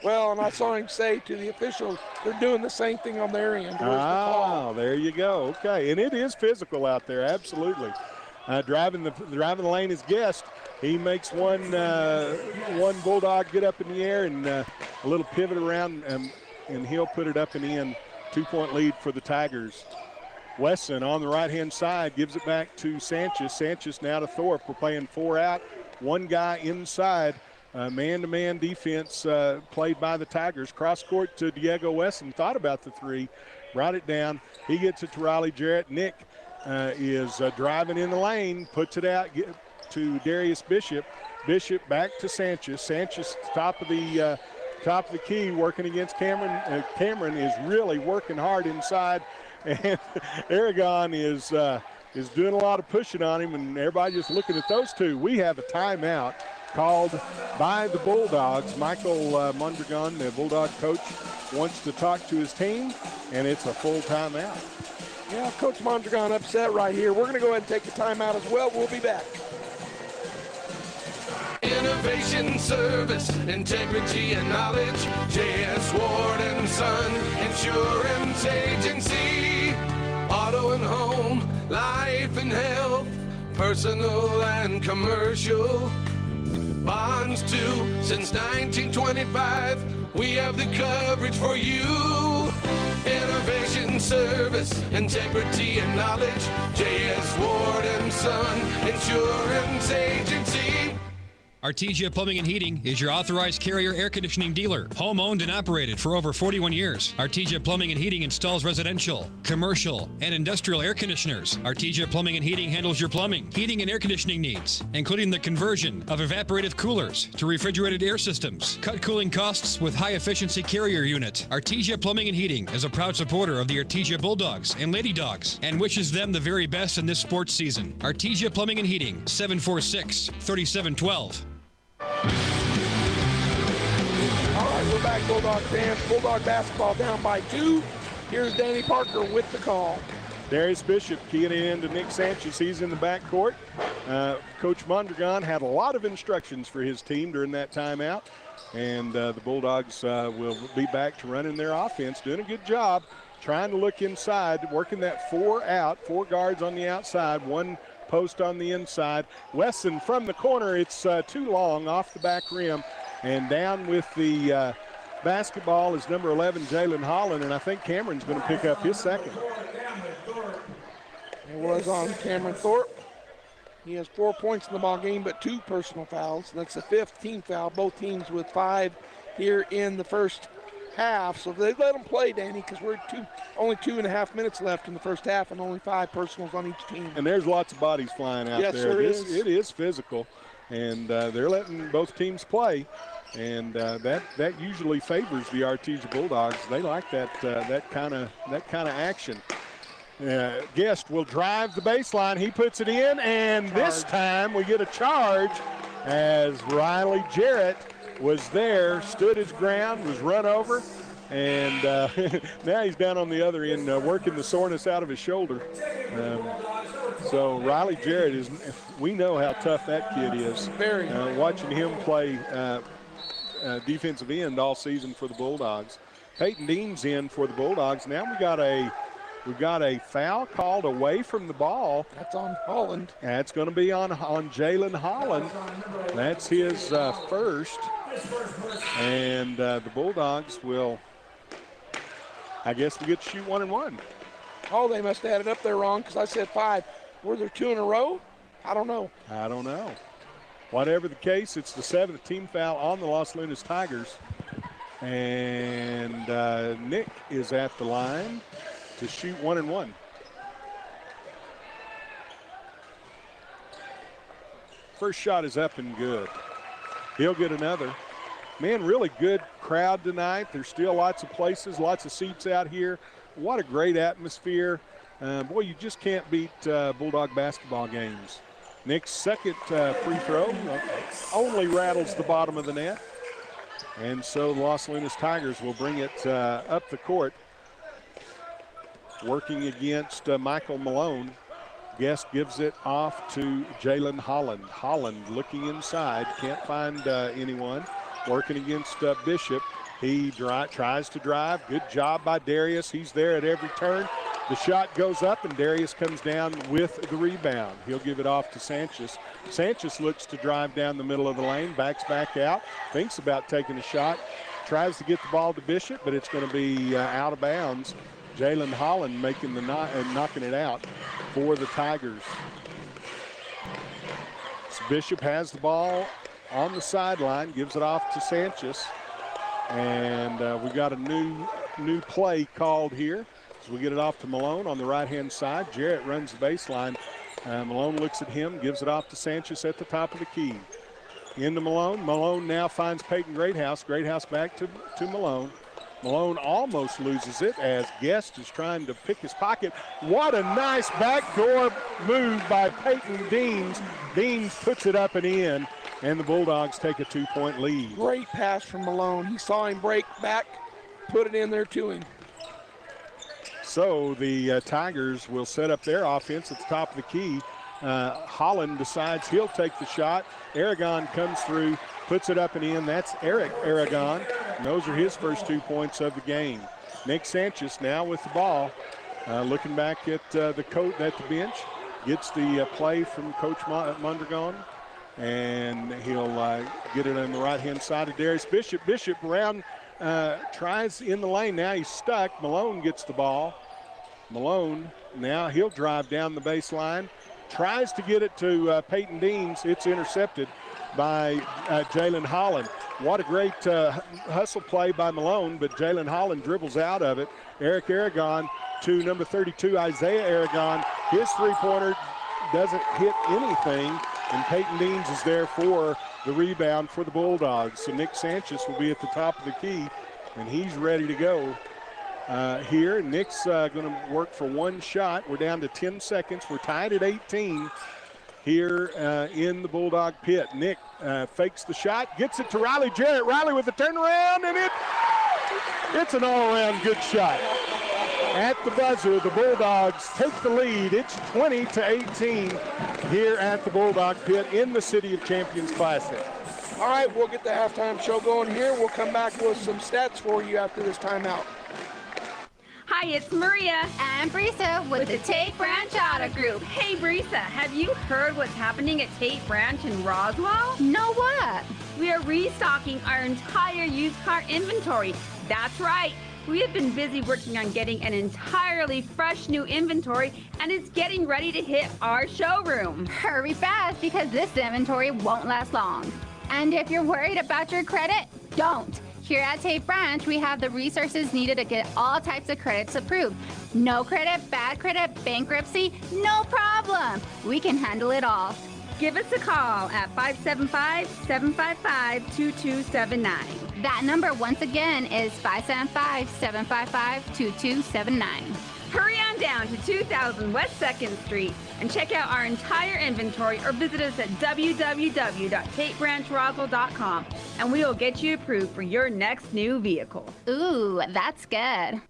Well, and I saw him say to the officials, they're doing the same thing on their end. There you go. Okay, and it is physical out there, absolutely. Driving the lane is Guest. He makes one Bulldog get up in the air and a little pivot around, and he'll put it up and in. 2-point lead for the Tigers. Wesson on the right-hand side gives it back to Sanchez. Sanchez now to Thorpe. We're playing 4 out. One guy inside. Man-to-man defense played by the Tigers. Cross court to Diego Wesson. Thought about the 3. Brought it down. He gets it to Riley Jarrett. Nick is driving in the lane. Puts it out to Darius Bishop. Bishop back to Sanchez. Sanchez top of the key working against Cameron. Cameron is really working hard inside. And Aragon is doing a lot of pushing on him, and everybody just looking at those two. We have a timeout called by the Bulldogs. Michael Mondragon, the Bulldog coach, wants to talk to his team, and it's a full timeout. Yeah, Coach Mondragon upset right here. We're going to go ahead and take the timeout as well. We'll be back. Innovation, service, integrity, and knowledge. J.S. Ward and Son Insurance Agency. Auto and home, life and health, personal and commercial. Bonds too, since 1925. We have the coverage for you. Innovation, service, integrity, and knowledge. J.S. Ward and Son Insurance Agency. Artesia Plumbing and Heating is your authorized Carrier air conditioning dealer. Home owned and operated for over 41 years. Artesia Plumbing and Heating installs residential, commercial, and industrial air conditioners. Artesia Plumbing and Heating handles your plumbing, heating, and air conditioning needs, including the conversion of evaporative coolers to refrigerated air systems. Cut cooling costs with high-efficiency Carrier unit. Artesia Plumbing and Heating is a proud supporter of the Artesia Bulldogs and Lady Dogs and wishes them the very best in this sports season. Artesia Plumbing and Heating, 746-3712. All right, we're back, Bulldog fans. Bulldog basketball down by 2. Here's Danny Parker with the call. Darius Bishop keying in to Nick Sanchez. He's in the backcourt. Coach Mondragon had a lot of instructions for his team during that timeout, and the Bulldogs will be back to running their offense, doing a good job, trying to look inside, working that 4 out, 4 guards on the outside, 1 post on the inside. Wesson from the corner, it's too long off the back rim, and down with the basketball is number 11, Jalen Holland, and I think Cameron's going to pick up his second. It was on Cameron Thorpe. He has 4 points in the ball game, but 2 personal fouls. That's the 5th team foul. Both teams with 5 here in the first half. So they let them play, Danny, because we're only 2.5 minutes left in the first half, and only 5 personals on each team. And there's lots of bodies flying out there. Yes, there is. It is physical, and they're letting both teams play, and that usually favors the Artesia Bulldogs. They like that kind of action. Guest will drive the baseline. He puts it in, and this time we get a charge as Riley Jarrett was there, stood his ground, was run over, and now he's down on the other end working the soreness out of his shoulder. So Riley Jarrett is, we know how tough that kid is. Very. Watching him play defensive end all season for the Bulldogs. Peyton Dean's in for the Bulldogs. Now we got a foul called away from the ball. That's on Holland. That's going to be on Jalen Holland. That's his first. And the Bulldogs will, I guess, we get to shoot 1 and 1. Oh, they must have had it up there wrong because I said 5. Were there 2 in a row? I don't know. Whatever the case, it's the 7th team foul on the Los Lunas Tigers. And Nick is at the line to shoot 1 and 1. First shot is up and good. He'll get another. Man, really good crowd tonight. There's still lots of places, lots of seats out here. What a great atmosphere. Boy, you just can't beat Bulldog basketball games. Nick's second free throw only rattles the bottom of the net. And so the Los Lunas Tigers will bring it up the court. Working against Michael Malone. Guest gives it off to Jalen Holland. Holland looking inside, can't find anyone. Working against Bishop. He tries to drive. Good job by Darius. He's there at every turn. The shot goes up, and Darius comes down with the rebound. He'll give it off to Sanchez. Sanchez looks to drive down the middle of the lane, backs back out, thinks about taking a shot, tries to get the ball to Bishop, but it's going to be out of bounds. Jalen Holland making the knocking it out for the Tigers. So Bishop has the ball on the sideline, gives it off to Sanchez, and we got a new play called here. So we get it off to Malone on the right-hand side. Jarrett runs the baseline. Malone looks at him, gives it off to Sanchez at the top of the key. Into Malone. Malone now finds Peyton Greathouse. Greathouse back to Malone. Malone almost loses it as Guest is trying to pick his pocket. What a nice backdoor move by Peyton Deans. Deans puts it up and in, and the Bulldogs take a 2-point lead. Great pass from Malone. He saw him break back, put it in there to him. So the Tigers will set up their offense at the top of the key. Holland decides he'll take the shot. Aragon comes through, puts it up and in. That's Eric Aragon. And those are his first 2 points of the game. Nick Sanchez now with the ball. Looking back at the coach at the bench. Gets the play from Coach Mondragon. And he'll get it on the right-hand side of Darius Bishop. Bishop around, tries in the lane. Now he's stuck. Malone gets the ball. Malone, now he'll drive down the baseline. Tries to get it to Peyton Deans. It's intercepted by Jalen Holland. What a great hustle play by Malone, but Jalen Holland dribbles out of it. Eric Aragon to number 32, Isaiah Aragon. His three-pointer doesn't hit anything, and Peyton Deans is there for the rebound for the Bulldogs. So Nick Sanchez will be at the top of the key, and he's ready to go. Here, Nick's going to work for one shot. We're down to 10 seconds. We're tied at 18 here in the Bulldog pit. Nick fakes the shot, gets it to Riley Jarrett. Riley with the turnaround, and it's an all-around good shot. At the buzzer, the Bulldogs take the lead. It's 20-18 here at the Bulldog pit in the City of Champions Classic. All right, we'll get the halftime show going here. We'll come back with some stats for you after this timeout. Hi, it's Maria and Brisa with the Tate Branch Auto Group. Hey, Brisa, have you heard what's happening at Tate Branch in Roswell? No, what? We are restocking our entire used car inventory. That's right. We have been busy working on getting an entirely fresh new inventory, and it's getting ready to hit our showroom. Hurry fast, because this inventory won't last long. And if you're worried about your credit, don't. Here at Tate Branch, we have the resources needed to get all types of credits approved. No credit, bad credit, bankruptcy, no problem. We can handle it all. Give us a call at 575-755-2279. That number, once again, is 575-755-2279. Hurry on down to 2000 West 2nd Street and check out our entire inventory, or visit us at www.tatebranchRoswell.com, and we will get you approved for your next new vehicle. Ooh, that's good.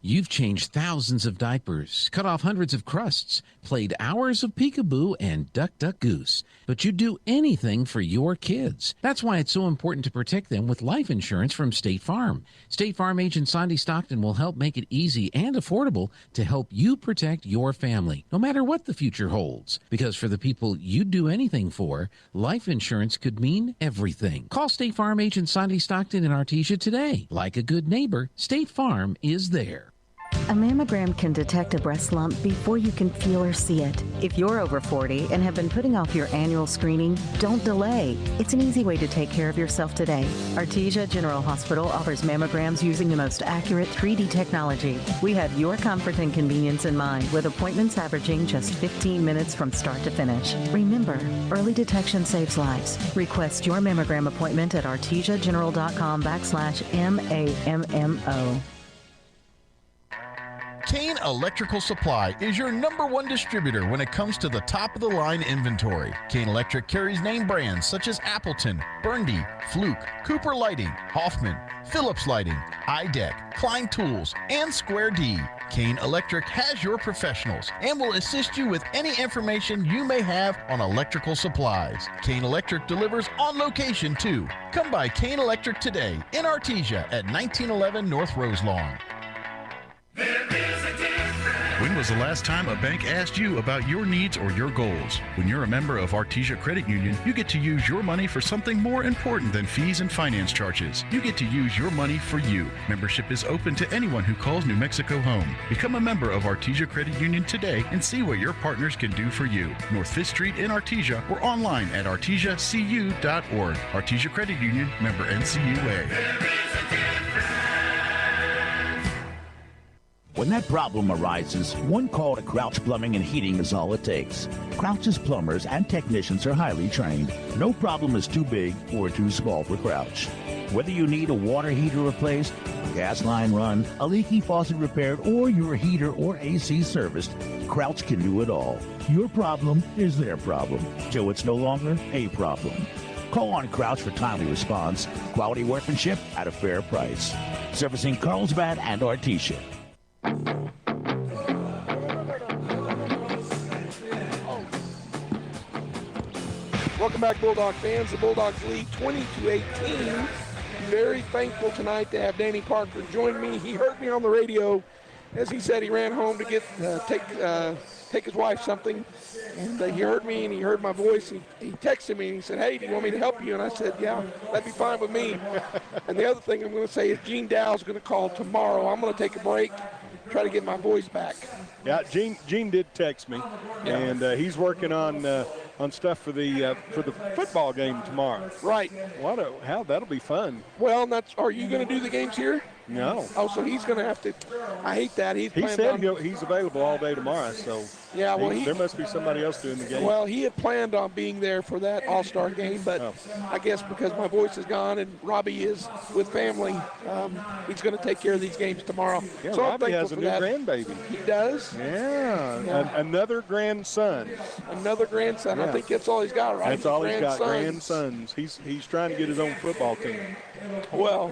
You've changed thousands of diapers, cut off hundreds of crusts, played hours of peekaboo and duck, duck, goose. But you'd do anything for your kids. That's why it's so important to protect them with life insurance from State Farm. State Farm agent Sandy Stockton will help make it easy and affordable to help you protect your family, no matter what the future holds. Because for the people you'd do anything for, life insurance could mean everything. Call State Farm agent Sandy Stockton in Artesia today. Like a good neighbor, State Farm is there. A mammogram can detect a breast lump before you can feel or see it. If you're over 40 and have been putting off your annual screening, don't delay. It's an easy way to take care of yourself today. Artesia General Hospital offers mammograms using the most accurate 3D technology. We have your comfort and convenience in mind, with appointments averaging just 15 minutes from start to finish. Remember, early detection saves lives. Request your mammogram appointment at artesiageneral.com/MAMMO. Kane Electrical Supply is your #1 distributor when it comes to the top-of-the-line inventory. Kane Electric carries name brands such as Appleton, Burndy, Fluke, Cooper Lighting, Hoffman, Phillips Lighting, iDeck, Klein Tools, and Square D. Kane Electric has your professionals and will assist you with any information you may have on electrical supplies. Kane Electric delivers on location too. Come by Kane Electric today in Artesia at 1911 North Roselawn. There is a difference. was the last time a bank asked you about your needs or your goals? When you're a member of Artesia Credit Union, you get to use your money for something more important than fees and finance charges. You get to use your money for you. Membership is open to anyone who calls New Mexico home. Become a member of Artesia Credit Union today and see what your partners can do for you. North 5th Street in Artesia or online at artesiacu.org. Artesia Credit Union, member NCUA. When that problem arises, one call to Crouch Plumbing and Heating is all it takes. Crouch's plumbers and technicians are highly trained. No problem is too big or too small for Crouch. Whether you need a water heater replaced, a gas line run, a leaky faucet repaired, or your heater or AC serviced, Crouch can do it all. Your problem is their problem, till it's no longer a problem. Call on Crouch for timely response, quality workmanship at a fair price. Servicing Carlsbad and Artesia. Welcome back, Bulldog fans. The Bulldogs lead 20-18. Very thankful tonight to have Danny Parker join me. He heard me on the radio. As he said, he ran home to get take his wife something, and he heard me and he heard my voice. He texted me and he said, "Hey, do you want me to help you?" And I said, "Yeah, that'd be fine with me." And the other thing I'm going to say is Gene Dow's going to call tomorrow. I'm going to take a break, try to get my voice back. Yeah, Gene did text me, and he's working on stuff for the football game tomorrow. Right. How that'll be fun. Well, are you going to do the games here? No. Oh, so he's going to have to. I hate that. He said he's available all day tomorrow, so yeah. Well, there must be somebody else doing the game. Well, he had planned on being there for that All-Star game, but I guess because my voice is gone and Robbie is with family, he's going to take care of these games tomorrow. Yeah, so Robbie has a new grandbaby. He does? Yeah. Another grandson. Another grandson. Yeah. I think that's all he's got, right? That's all he's got, grandsons. He's trying to get his own football team. Well,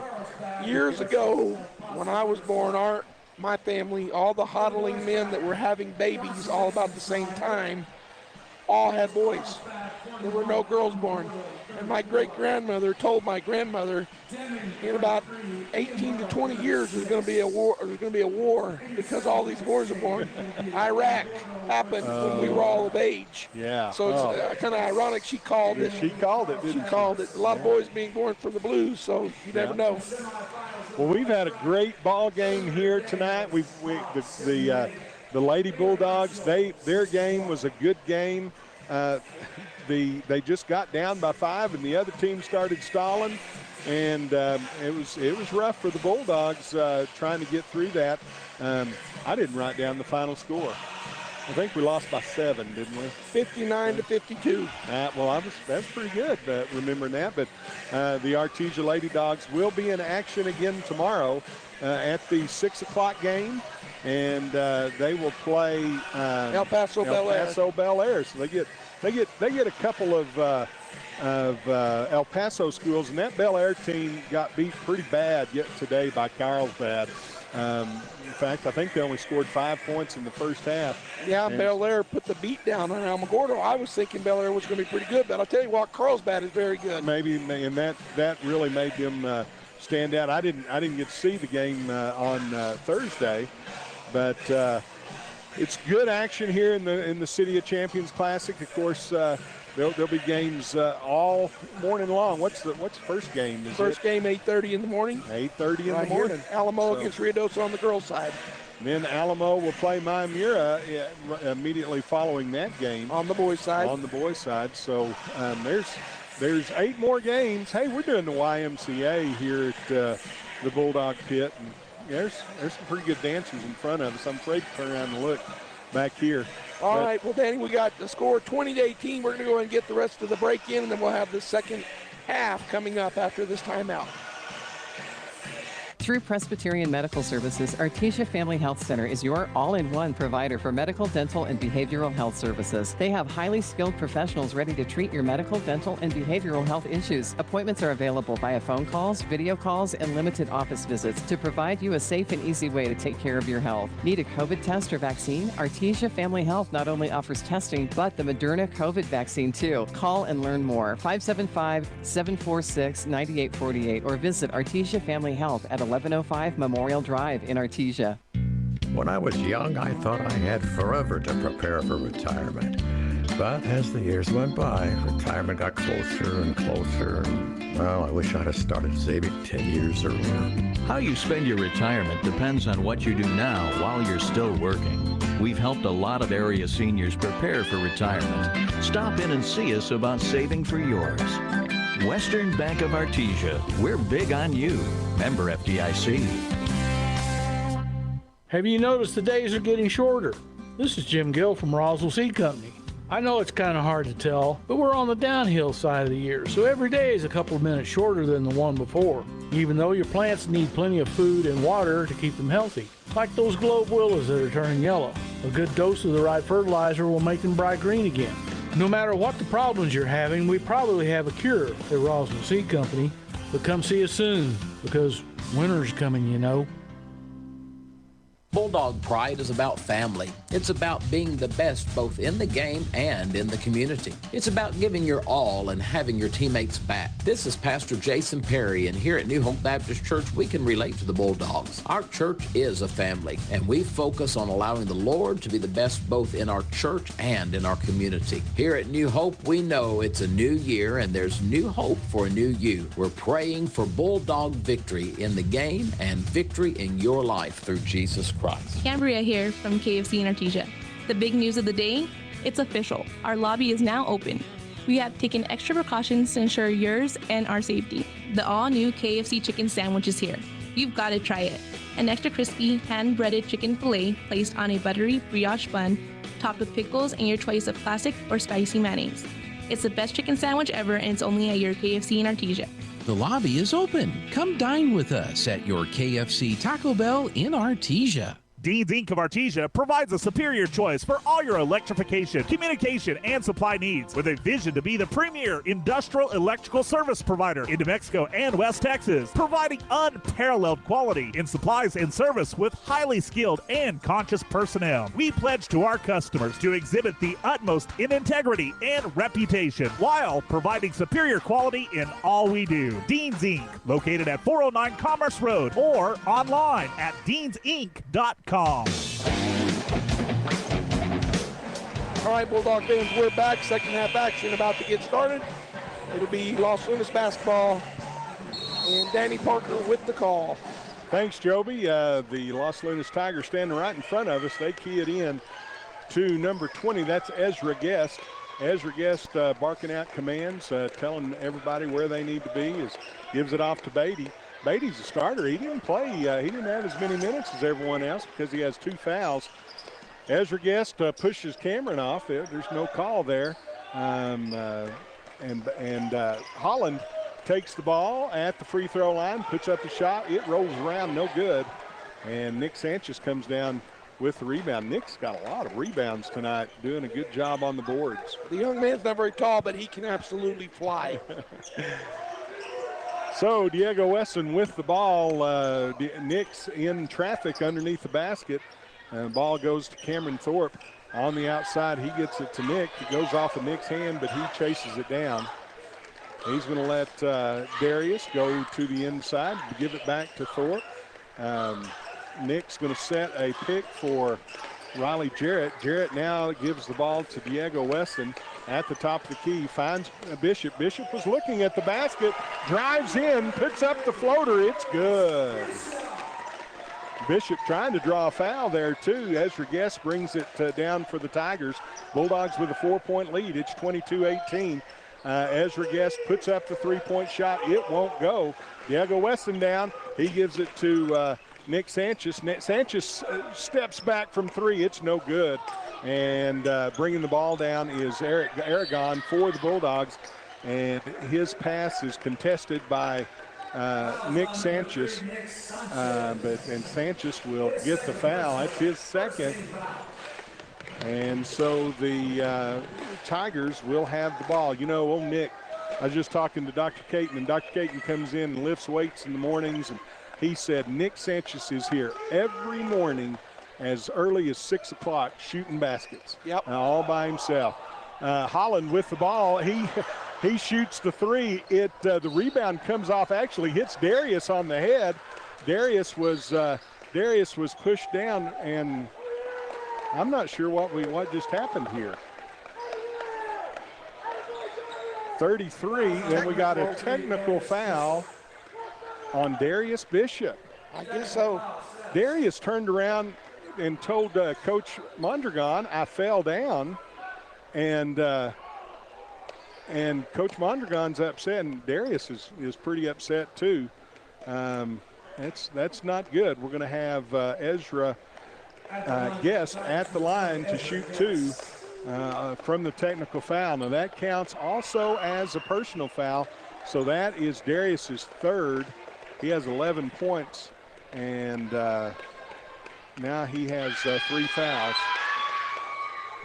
years ago, when I was born, my family, all the hodling men that were having babies all about the same time, all had boys. There were no girls born. And my great-grandmother told my grandmother, in about 18 to 20 years, there's going to be a war because all these boys are born. Iraq happened when we were all of age. Yeah. So it's kind of ironic she called it. She called it, didn't she? She called it. A lot of boys being born from the Blues, so you never know. Well, we've had a great ball game here tonight. The Lady Bulldogs, their game was a good game. They just got down by 5, and the other team started stalling, and it was rough for the Bulldogs trying to get through that. I didn't write down the final score. I think we lost by 7, didn't we? 59-52. That's pretty good, remembering that. But the Artesia Lady Dogs will be in action again tomorrow at the 6 o'clock game, and they will play El Paso Bel Air. So they get a couple of El Paso schools, and that Bel Air team got beat pretty bad today by Carlsbad. In fact, I think they only scored 5 points in the first half. Yeah, Bel Air put the beat down on Alamogordo. I was thinking Bel Air was going to be pretty good, but I'll tell you what, Carlsbad is very good. Maybe, and that really made them stand out. I didn't get to see the game on Thursday, but it's good action here in the City of Champions Classic. Of course, there'll be games all morning long. What's the first game? First game 8:30 in the morning. 8:30 in the morning. Alamo against Ruidoso on the girls' side. And then Alamo will play Maimira immediately following that game on the boys' side. On the boys' side. So there's 8 more games. Hey, we're doing the YMCA here at the Bulldog Pit, and there's some pretty good dancers in front of us. I'm afraid to turn around and look back here. All right, well, Danny, we got the score 20-18. We're going to go ahead and get the rest of the break in, and then we'll have the second half coming up after this timeout. Through Presbyterian Medical Services, Artesia Family Health Center is your all-in-one provider for medical, dental, and behavioral health services. They have highly skilled professionals ready to treat your medical, dental, and behavioral health issues. Appointments are available via phone calls, video calls, and limited office visits to provide you a safe and easy way to take care of your health. Need a COVID test or vaccine? Artesia Family Health not only offers testing, but the Moderna COVID vaccine too. Call and learn more. 575-746-9848 or visit Artesia Family Health at 1105 Memorial Drive in Artesia. When I was young, I thought I had forever to prepare for retirement. But as the years went by, retirement got closer and closer. Well, I wish I'd have started saving 10 years earlier. How you spend your retirement depends on what you do now while you're still working. We've helped a lot of area seniors prepare for retirement. Stop in and see us about saving for yours. Western Bank of Artesia. We're big on you. Member FDIC. Have you noticed the days are getting shorter? This is Jim Gill from Roswell Seed Company. I know it's kind of hard to tell, but we're on the downhill side of the year, so every day is a couple of minutes shorter than the one before, even though your plants need plenty of food and water to keep them healthy. Like those globe willows that are turning yellow. A good dose of the right fertilizer will make them bright green again. No matter what the problems you're having, we probably have a cure at Roswell Seed Company, but come see us soon, because winter's coming, you know. Bulldog Pride is about family. It's about being the best both in the game and in the community. It's about giving your all and having your teammates back. This is Pastor Jason Perry, and here at New Hope Baptist Church, we can relate to the Bulldogs. Our church is a family, and we focus on allowing the Lord to be the best both in our church and in our community. Here at New Hope, we know it's a new year, and there's new hope for a new you. We're praying for Bulldog victory in the game and victory in your life through Jesus Christ. Cambria here from KFC in Artesia. The big news of the day, it's official. Our lobby is now open. We have taken extra precautions to ensure yours and our safety. The all-new KFC chicken sandwich is here. You've got to try it. An extra crispy, hand-breaded chicken fillet placed on a buttery brioche bun, topped with pickles and your choice of classic or spicy mayonnaise. It's the best chicken sandwich ever, and it's only at your KFC in Artesia. The lobby is open. Come dine with us at your KFC Taco Bell in Artesia. Dean's Inc. of Artesia provides a superior choice for all your electrification, communication, and supply needs, with a vision to be the premier industrial electrical service provider in New Mexico and West Texas, providing unparalleled quality in supplies and service with highly skilled and conscious personnel. We pledge to our customers to exhibit the utmost in integrity and reputation while providing superior quality in all we do. Dean's Inc., located at 409 Commerce Road or online at deansinc.com. All right, Bulldog fans, we're back. Second half action about to get started. It'll be Los Lunas basketball and Danny Parker with the call. Thanks, Joby. The Los Lunas Tigers standing right in front of us. They key it in to number 20. That's Ezra Guest. Ezra Guest barking out commands, telling everybody where they need to be. Gives it off to Beatty. Beatty's a starter. He didn't play. He didn't have as many minutes as everyone else because he has 2 fouls. Ezra Guest pushes Cameron off. There's no call there. And Holland takes the ball at the free throw line, puts up the shot. It rolls around, no good. And Nick Sanchez comes down with the rebound. Nick's got a lot of rebounds tonight, doing a good job on the boards. The young man's not very tall, but he can absolutely fly. So Diego Wesson with the ball. Nick's in traffic underneath the basket. And the ball goes to Cameron Thorpe on the outside. He gets it to Nick. It goes off of Nick's hand, but he chases it down. He's going to let Darius go to the inside, give it back to Thorpe. Nick's going to set a pick for Riley Jarrett. Jarrett now gives the ball to Diego Weston at the top of the key, finds Bishop. Bishop was looking at the basket, drives in, puts up the floater. It's good. Bishop trying to draw a foul there too. Ezra Guest brings it down for the Tigers. Bulldogs with a 4-point lead. It's 22-18. Ezra Guest puts up the 3-point shot. It won't go. Diego Weston down. He gives it to Nick Sanchez. Nick Sanchez steps back from 3. It's no good. And bringing the ball down is Aragon for the Bulldogs. And his pass is contested by Nick Sanchez. And Sanchez will get the foul. That's his second. And so the Tigers will have the ball. You know, old Nick, I was just talking to Dr. Caton, and Dr. Caton comes in and lifts weights in the mornings, and he said Nick Sanchez is here every morning as early as 6 o'clock shooting baskets. Yep. All by himself. Holland with the ball. He shoots the 3. The rebound comes off, actually hits Darius on the head. Darius Darius was pushed down, and I'm not sure what just happened here. 33, then we got a technical foul on Darius Bishop. I guess so. Darius turned around and told Coach Mondragon, I fell down, and Coach Mondragon's upset, and Darius is pretty upset too. That's not good. We're going to have Ezra Guest at the line to shoot 2 from the technical foul. Now that counts also as a personal foul, so that is Darius's 3rd. He has 11 points, and now he has 3 fouls.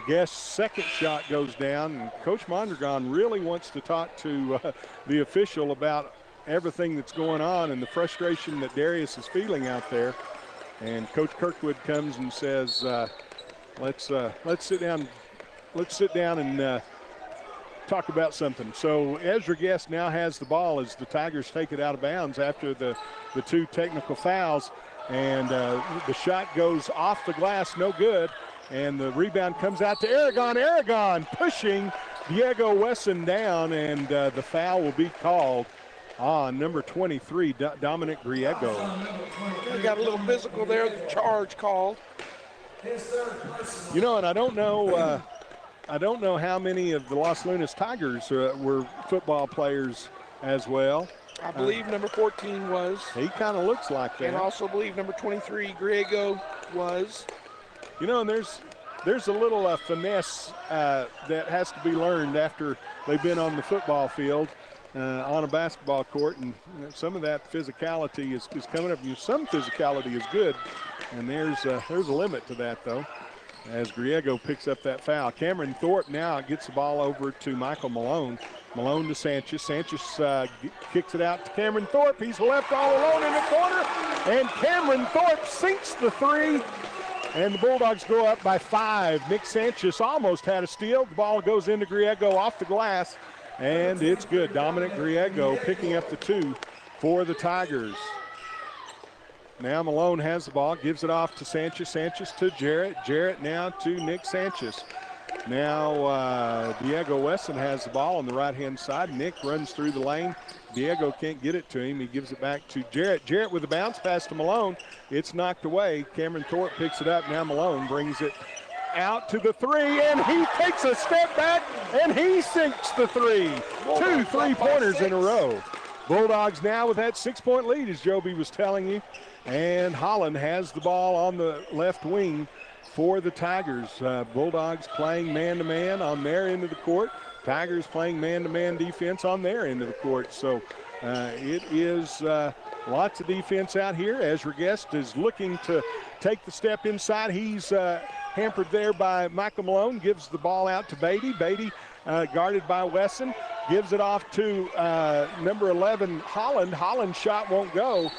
Guest's second shot goes down, and Coach Mondragon really wants to talk to the official about everything that's going on and the frustration that Darius is feeling out there. And Coach Kirkwood comes and says, let's sit down. Let's sit down and talk about something. So Ezra Guest now has the ball as the Tigers take it out of bounds after the 2 technical fouls. And the shot goes off the glass, no good. And the rebound comes out to Aragon. Aragon pushing Diego Wesson down, and the foul will be called on number 23, Dominic Griego. They got a little physical there, the charge called. You know, and I don't know how many of the Los Lunas Tigers were football players as well. I believe number 14 was. He kind of looks like that. And also believe number 23, Griego, was. You know, and there's a little finesse that has to be learned after they've been on the football field, on a basketball court, and some of that physicality is coming up. Some physicality is good, and there's a limit to that, though, as Griego picks up that foul. Cameron Thorpe now gets the ball over to Michael Malone. Malone to Sanchez. Sanchez kicks it out to Cameron Thorpe. He's left all alone in the corner, and Cameron Thorpe sinks the 3. And the Bulldogs go up by 5. Nick Sanchez almost had a steal. The ball goes into Griego off the glass, and it's good. Dominic Griego picking up the 2 for the Tigers. Now Malone has the ball, gives it off to Sanchez. Sanchez to Jarrett. Jarrett now to Nick Sanchez. Now Diego Wesson has the ball on the right-hand side. Nick runs through the lane. Diego can't get it to him. He gives it back to Jarrett. Jarrett with a bounce pass to Malone. It's knocked away. Cameron Thorpe picks it up. Now Malone brings it out to the 3, and he takes a step back, and he sinks the 3. 2 3-pointers in a row. Bulldogs now with that 6-point lead, as Joby was telling you. And Holland has the ball on the left wing for the Tigers. Bulldogs playing man-to-man on their end of the court. Tigers playing man-to-man defense on their end of the court. So it is lots of defense out here. Ezra Guest is looking to take the step inside. He's hampered there by Michael Malone. Gives the ball out to Beatty. Beatty guarded by Wesson. Gives it off to number 11, Holland. Holland's shot won't go.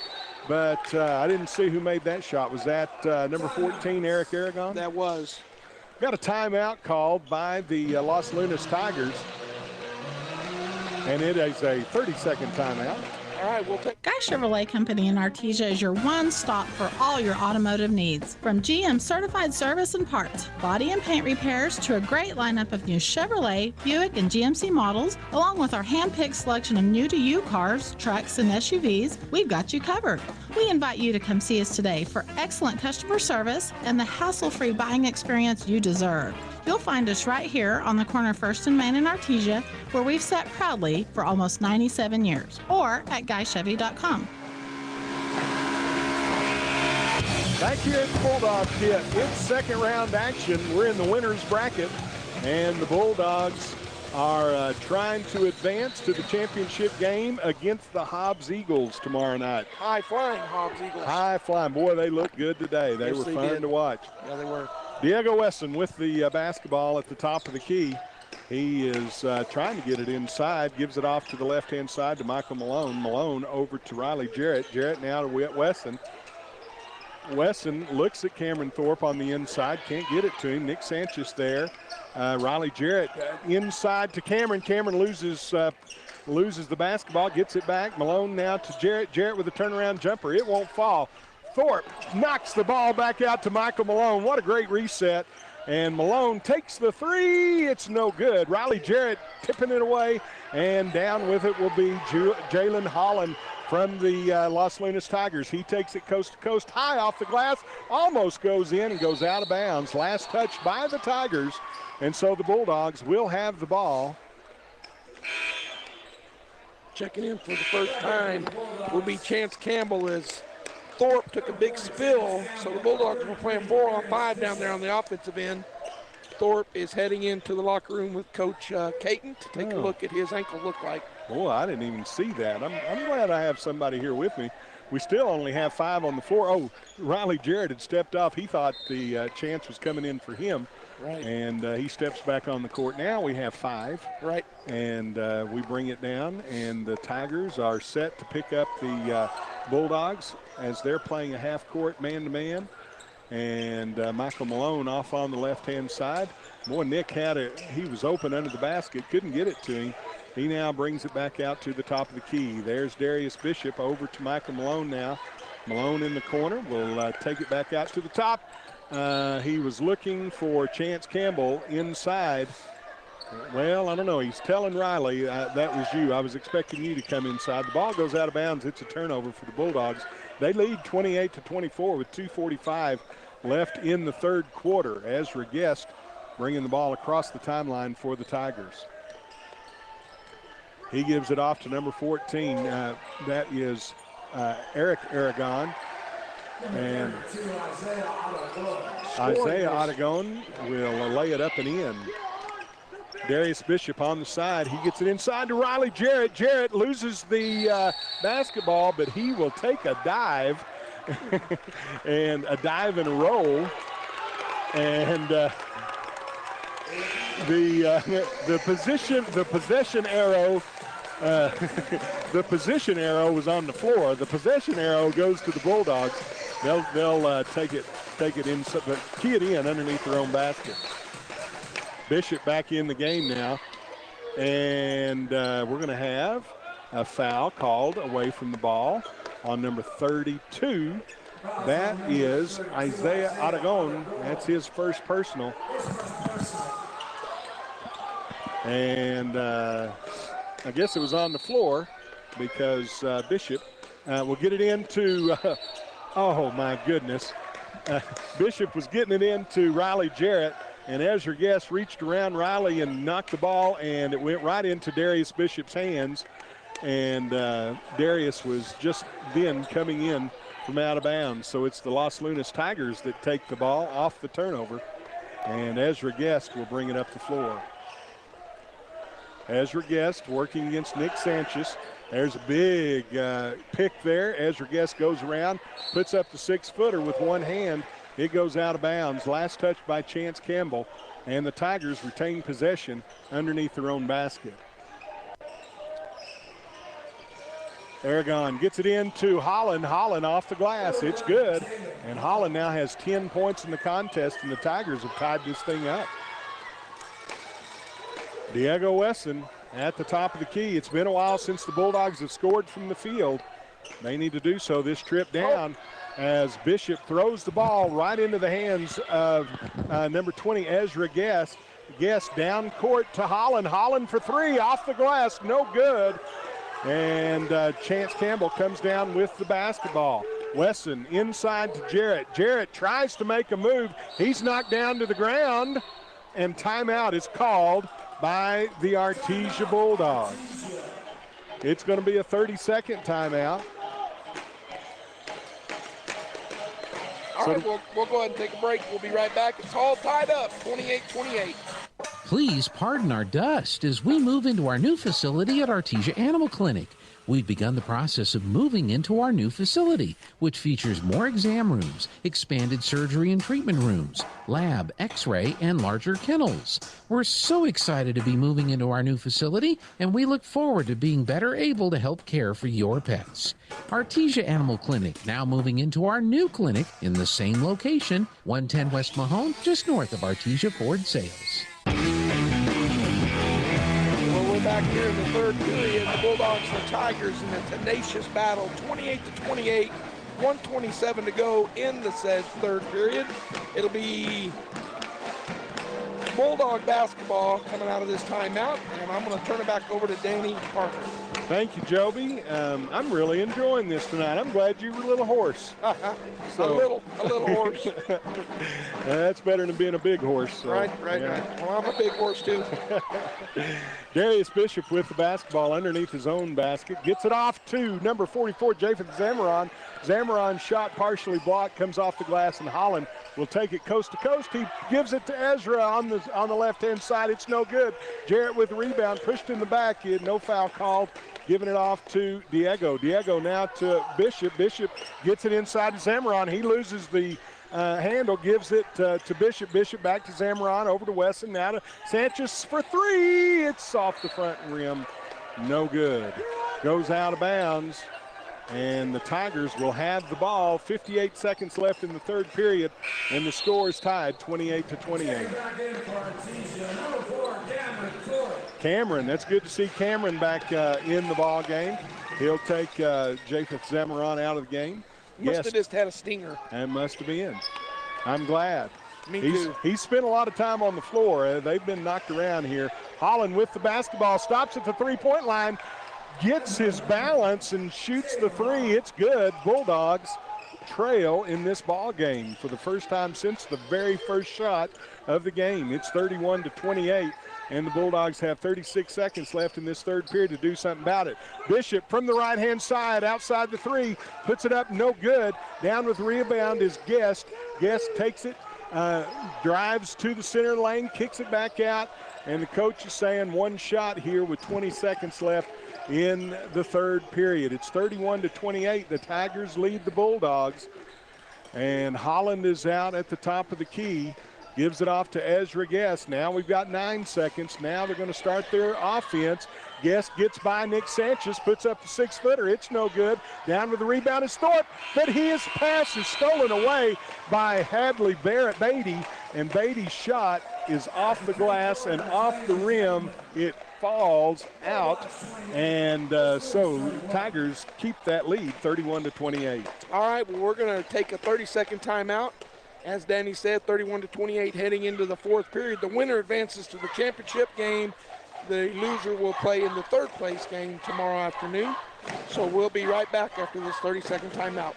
But I didn't see who made that shot. Was that number 14, Eric Aragon? That was. Got a timeout called by the Los Lunas Tigers. And it is a 30-second timeout. All right, we'll take. Guy Chevrolet Company in Artesia is your one-stop for all your automotive needs. From GM certified service and parts, body and paint repairs, to a great lineup of new Chevrolet, Buick, and GMC models, along with our hand-picked selection of new-to-you cars, trucks, and SUVs, we've got you covered. We invite you to come see us today for excellent customer service and the hassle-free buying experience you deserve. You'll find us right here on the corner of 1st and Main in Artesia, where we've sat proudly for almost 97 years, or at GuyChevy.com. Back here at the Bulldog pit, it's second round action. We're in the winner's bracket, and the Bulldogs are trying to advance to the championship game against the Hobbs Eagles tomorrow night. High-flying Hobbs Eagles. High-flying. Boy, they looked good today. They were fun to watch. Yeah, they were. Diego Wesson with the basketball at the top of the key. He is trying to get it inside, gives it off to the left-hand side to Michael Malone. Malone over to Riley Jarrett. Jarrett now to Wesson. Wesson looks at Cameron Thorpe on the inside, can't get it to him. Nick Sanchez there. Riley Jarrett inside to Cameron. Cameron loses the basketball, gets it back. Malone now to Jarrett. Jarrett with a turnaround jumper. It won't fall. Thorpe knocks the ball back out to Michael Malone. What a great reset. And Malone takes the three. It's no good. Riley Jarrett tipping it away, and down with it will be Jalen Holland from the Los Lunas Tigers. He takes it coast to coast, high off the glass, almost goes in and goes out of bounds. Last touch by the Tigers, and so the Bulldogs will have the ball. Checking in for the first time will be Chance Campbell as Thorpe took a big spill, so the Bulldogs were playing 4-on-5 down there on the offensive end. Thorpe is heading into the locker room with Coach Caton to take a look at his ankle look like. Boy, I didn't even see that. I'm glad I have somebody here with me. We still only have 5 on the floor. Oh, Riley Jarrett had stepped off. He thought the chance was coming in for him. Right. And he steps back on the court. Now we have 5. Right. And we bring it down, and the Tigers are set to pick up the Bulldogs as they're playing a half-court man-to-man. And Michael Malone off on the left-hand side. Boy, Nick he was open under the basket, couldn't get it to him. He now brings it back out to the top of the key. There's Darius Bishop over to Michael Malone now. Malone in the corner will take it back out to the top. He was looking for Chance Campbell inside. Well, I don't know. He's telling Riley, that was you. I was expecting you to come inside. The ball goes out of bounds. It's a turnover for the Bulldogs. They lead 28-24 with 2:45 left in the third quarter. Ezra Guest bringing the ball across the timeline for the Tigers. He gives it off to number 14. That is Eric Aragon. And Isaiah Aragon will lay it up and in. Darius Bishop on the side. He gets it inside to Riley Jarrett. Jarrett loses the basketball, but he will take a dive and a dive and a roll. And the possession arrow. The position arrow was on the floor. The possession arrow goes to the Bulldogs. They'll take it in, but key it in underneath their own basket. Bishop back in the game now, and we're going to have a foul called away from the ball on number 32. That is Isaiah Aragon. That's his first personal. And I guess it was on the floor because Bishop will get it into, oh my goodness. Bishop was getting it into Riley Jarrett, and Ezra Guest reached around Riley and knocked the ball, and it went right into Darius Bishop's hands. And Darius was just then coming in from out of bounds. So it's the Los Lunas Tigers that take the ball off the turnover, and Ezra Guest will bring it up the floor. Ezra Guest working against Nick Sanchez. There's a big pick there. Ezra Guest goes around, puts up the 6-footer with one hand. It goes out of bounds. Last touch by Chance Campbell, and the Tigers retain possession underneath their own basket. Aragon gets it into Holland. Holland off the glass. It's good. And Holland now has 10 points in the contest, and the Tigers have tied this thing up. Diego Wesson at the top of the key. It's been a while since the Bulldogs have scored from the field. They need to do so this trip down as Bishop throws the ball right into the hands of number 20, Ezra Guest. Guest down court to Holland. Holland for 3 off the glass. No good. And Chance Campbell comes down with the basketball. Wesson inside to Jarrett. Jarrett tries to make a move. He's knocked down to the ground, and timeout is called by the Artesia Bulldogs. It's going to be a 30-second timeout. All right, we'll go ahead and take a break. We'll be right back. It's all tied up, 28-28. Please pardon our dust as we move into our new facility at Artesia Animal Clinic. We've begun the process of moving into our new facility, which features more exam rooms, expanded surgery and treatment rooms, lab, x-ray, and larger kennels. We're so excited to be moving into our new facility, and we look forward to being better able to help care for your pets. Artesia Animal Clinic, now moving into our new clinic in the same location, 110 West Mahone, just north of Artesia Ford Sales. Back here in the third period, the Bulldogs and the Tigers in a tenacious battle, 28-28. 1:27 to go in the said third period. It'll be Bulldog basketball coming out of this timeout, and I'm going to turn it back over to Danny Parker. Thank you, Joby. I'm really enjoying this tonight. I'm glad you were a little hoarse. A little horse. That's better than being a big horse. So, Right. yeah. Well, I'm a big horse, too. Darius Bishop with the basketball underneath his own basket. Gets it off to number 44, Japheth Zamaron. Zamaron's shot partially blocked, comes off the glass, and Holland will take it coast to coast. He gives it to Ezra on the left-hand side. It's no good. Jarrett with the rebound, pushed in the back. He had no foul called. Giving it off to Diego. Diego now to Bishop. Bishop gets it inside to Zamaron. He loses the handle, gives it to Bishop. Bishop back to Zamaron, over to Wesson, now to Sanchez for three. It's off the front rim. No good. Goes out of bounds, and the Tigers will have the ball. 58 seconds left in the third period, and the score is tied 28-28. Cameron, that's good to see Cameron back in the ball game. He'll take Japheth Zamaron out of the game. Must have just had a stinger. And must have been. I'm glad. Me too. He's spent a lot of time on the floor. They've been knocked around here. Holland with the basketball, stops at the three-point line, gets his balance and shoots the three. It's good. Bulldogs trail in this ball game for the first time since the very first shot of the game. It's 31-28. And the Bulldogs have 36 seconds left in this third period to do something about it. Bishop from the right-hand side, outside the three, puts it up, no good. Down with the rebound is Guest. Guest takes it, drives to the center lane, kicks it back out, and the coach is saying one shot here with 20 seconds left in the third period. It's 31-28. The Tigers lead the Bulldogs, and Holland is out at the top of the key. Gives it off to Ezra Guest. Now we've got 9 seconds. Now they're going to start their offense. Guest gets by Nick Sanchez, puts up the 6-footer. It's no good. Down with the rebound is Thorpe, but his pass is stolen away by Hadley Beatty, and Beatty's shot is off the glass and off the rim. It falls out, and so Tigers keep that lead 31-28. All right, well, we're going to take a 30-second timeout. As Danny said, 31-28 heading into the fourth period. The winner advances to the championship game. The loser will play in the third place game tomorrow afternoon. So we'll be right back after this 30-second timeout.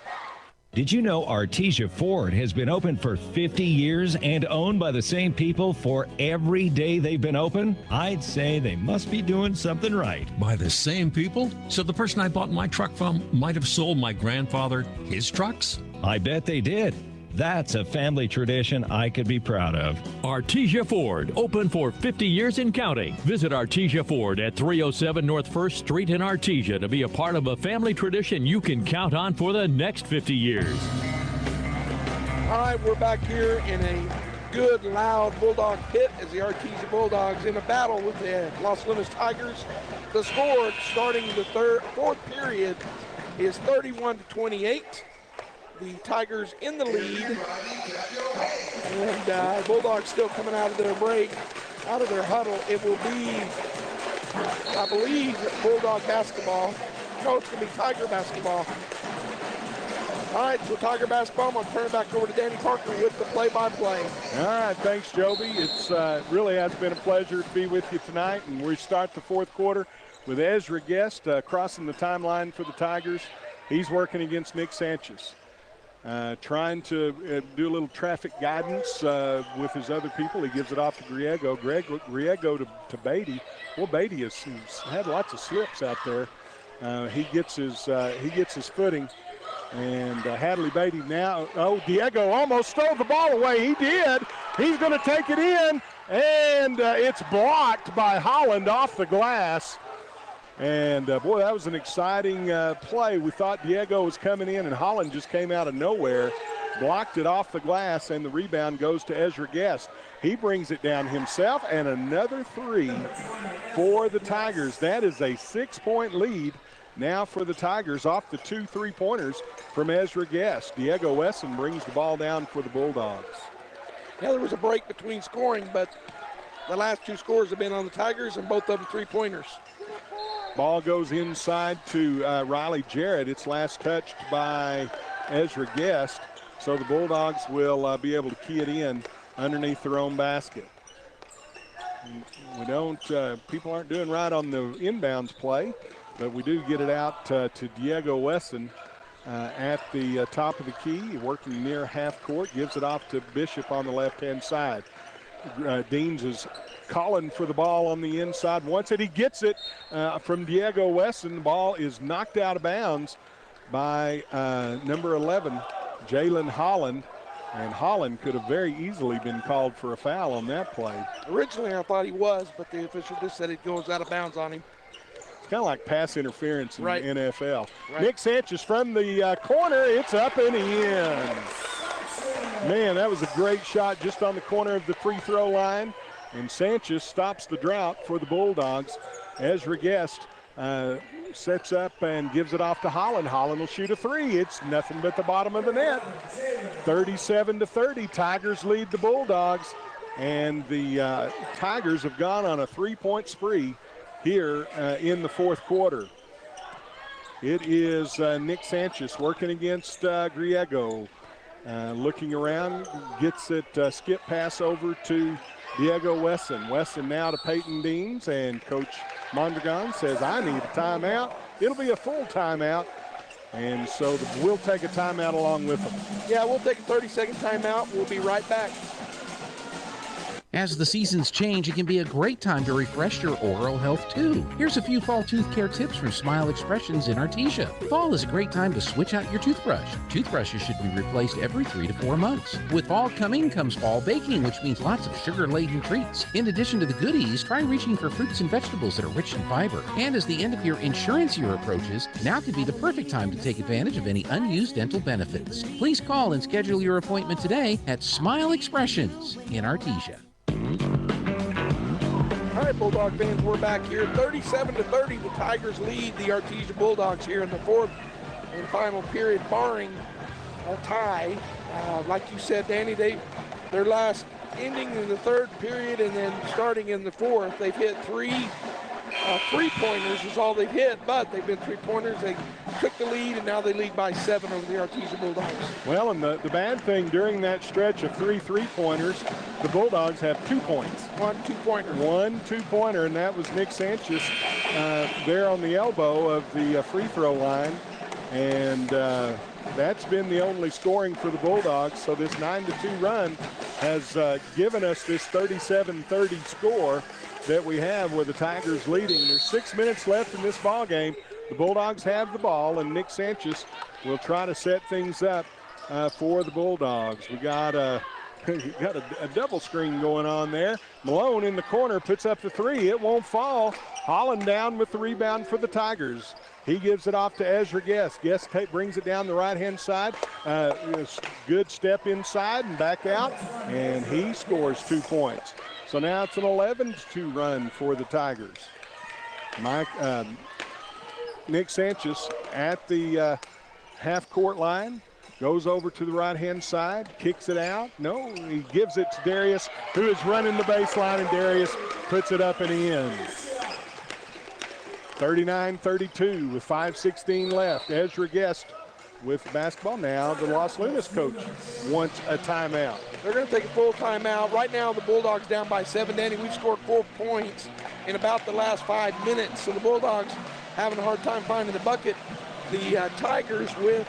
Did you know Artesia Ford has been open for 50 years and owned by the same people for every day they've been open? I'd say they must be doing something right. By the same people? So the person I bought my truck from might have sold my grandfather his trucks? I bet they did. That's a family tradition I could be proud of. Artesia Ford, open for 50 years and counting. Visit Artesia Ford at 307 North 1st Street in Artesia to be a part of a family tradition you can count on for the next 50 years. All right, we're back here in a good, loud Bulldog pit as the Artesia Bulldogs in a battle with the Los Lunas Tigers. The score starting the fourth period is 31-28. The Tigers in the lead, and Bulldogs still coming out of their break, out of their huddle. It will be, I believe, Bulldog basketball. No, it's going to be Tiger basketball. All right, so Tiger basketball. I'm going to turn it back over to Danny Parker with the play-by-play. All right, thanks, Joby. It's really has been a pleasure to be with you tonight, and we start the fourth quarter with Ezra Guest crossing the timeline for the Tigers. He's working against Nick Sanchez. Trying to do a little traffic guidance with his other people. He gives it off to Griego. Griego to Beatty. Well, Beatty has had lots of slips out there. He gets his footing. And Hadley Beatty now. Oh, Diego almost stole the ball away. He did. He's going to take it in, and it's blocked by Holland off the glass. And, boy, that was an exciting play. We thought Diego was coming in, and Holland just came out of nowhere, blocked it off the glass, and the rebound goes to Ezra Guest. He brings it down himself, and another three for the Tigers. That is a 6-point lead now for the Tigers off the 2 3-pointers from Ezra Guest. Diego Wesson brings the ball down for the Bulldogs. Yeah, there was a break between scoring, but the last 2 scores have been on the Tigers, and both of them 3-pointers. Ball goes inside to Riley Jarrett. It's last touched by Ezra Guest. So the Bulldogs will be able to key it in underneath their own basket. We don't, people aren't doing right on the inbounds play, but we do get it out to Diego Wesson at the top of the key, working near half court, gives it off to Bishop on the left-hand side. Deans is calling for the ball on the inside. Once he gets it from Diego Wesson, the ball is knocked out of bounds by number 11, Jalen Holland. And Holland could have very easily been called for a foul on that play. Originally, I thought he was, but the official just said it goes out of bounds on him. It's kind of like pass interference in right. the NFL. Right. Nick Sanchez from the corner. It's up and in. Man, that was a great shot just on the corner of the free throw line. And Sanchez stops the drought for the Bulldogs. Ezra Guest sets up and gives it off to Holland. Holland will shoot a three. It's nothing but the bottom of the net. 37-30. Tigers lead the Bulldogs. And the Tigers have gone on a three-point spree here in the fourth quarter. It is Nick Sanchez working against Griego. Looking around, gets it skip pass over to Diego Wesson. Wesson now to Peyton Deans, and Coach Mondragon says, I need a timeout. It'll be a full timeout, and so we'll take a timeout along with them. Yeah, we'll take a 30-second timeout. We'll be right back. As the seasons change, it can be a great time to refresh your oral health too. Here's a few fall tooth care tips from Smile Expressions in Artesia. Fall is a great time to switch out your toothbrush. Toothbrushes should be replaced every 3 to 4 months. With fall coming comes fall baking, which means lots of sugar-laden treats. In addition to the goodies, try reaching for fruits and vegetables that are rich in fiber. And as the end of your insurance year approaches, now could be the perfect time to take advantage of any unused dental benefits. Please call and schedule your appointment today at Smile Expressions in Artesia. All right, Bulldog fans, we're back here. 37-30, the Tigers lead the Artesia Bulldogs here in the fourth and final period, barring a tie. Like you said, Danny, their last ending in the third period and then starting in the fourth, they've hit three-pointers is all they've hit, but they've been three-pointers. They took the lead, and now they lead by 7 over the Artesia Bulldogs. Well, and the bad thing during that stretch of 3 three-pointers, the Bulldogs have 2 points. 1 2-pointer. 1 2-pointer, and that was Nick Sanchez there on the elbow of the free throw line. And that's been the only scoring for the Bulldogs. So this 9-2 run has given us this 37-30 score that we have with the Tigers leading. There's 6 minutes left in this ball game. The Bulldogs have the ball, and Nick Sanchez will try to set things up for the Bulldogs. We got a double screen going on there. Malone in the corner puts up the three. It won't fall. Holland down with the rebound for the Tigers. He gives it off to Ezra Guest. Guest brings it down the right-hand side. Good step inside and back out, and he scores 2 points. So now it's an 11-2 run for the Tigers. Nick Sanchez at the half-court line, goes over to the right-hand side, kicks it out. No, he gives it to Darius, who is running the baseline, and Darius puts it up and in. 39-32 with 5:16 left. Ezra Guest with basketball. Now the Los Lunas coach wants a timeout. They're going to take a full timeout. Right now the Bulldogs down by 7, Danny. We've scored 4 points in about the last 5 minutes. So the Bulldogs having a hard time finding the bucket. The Tigers with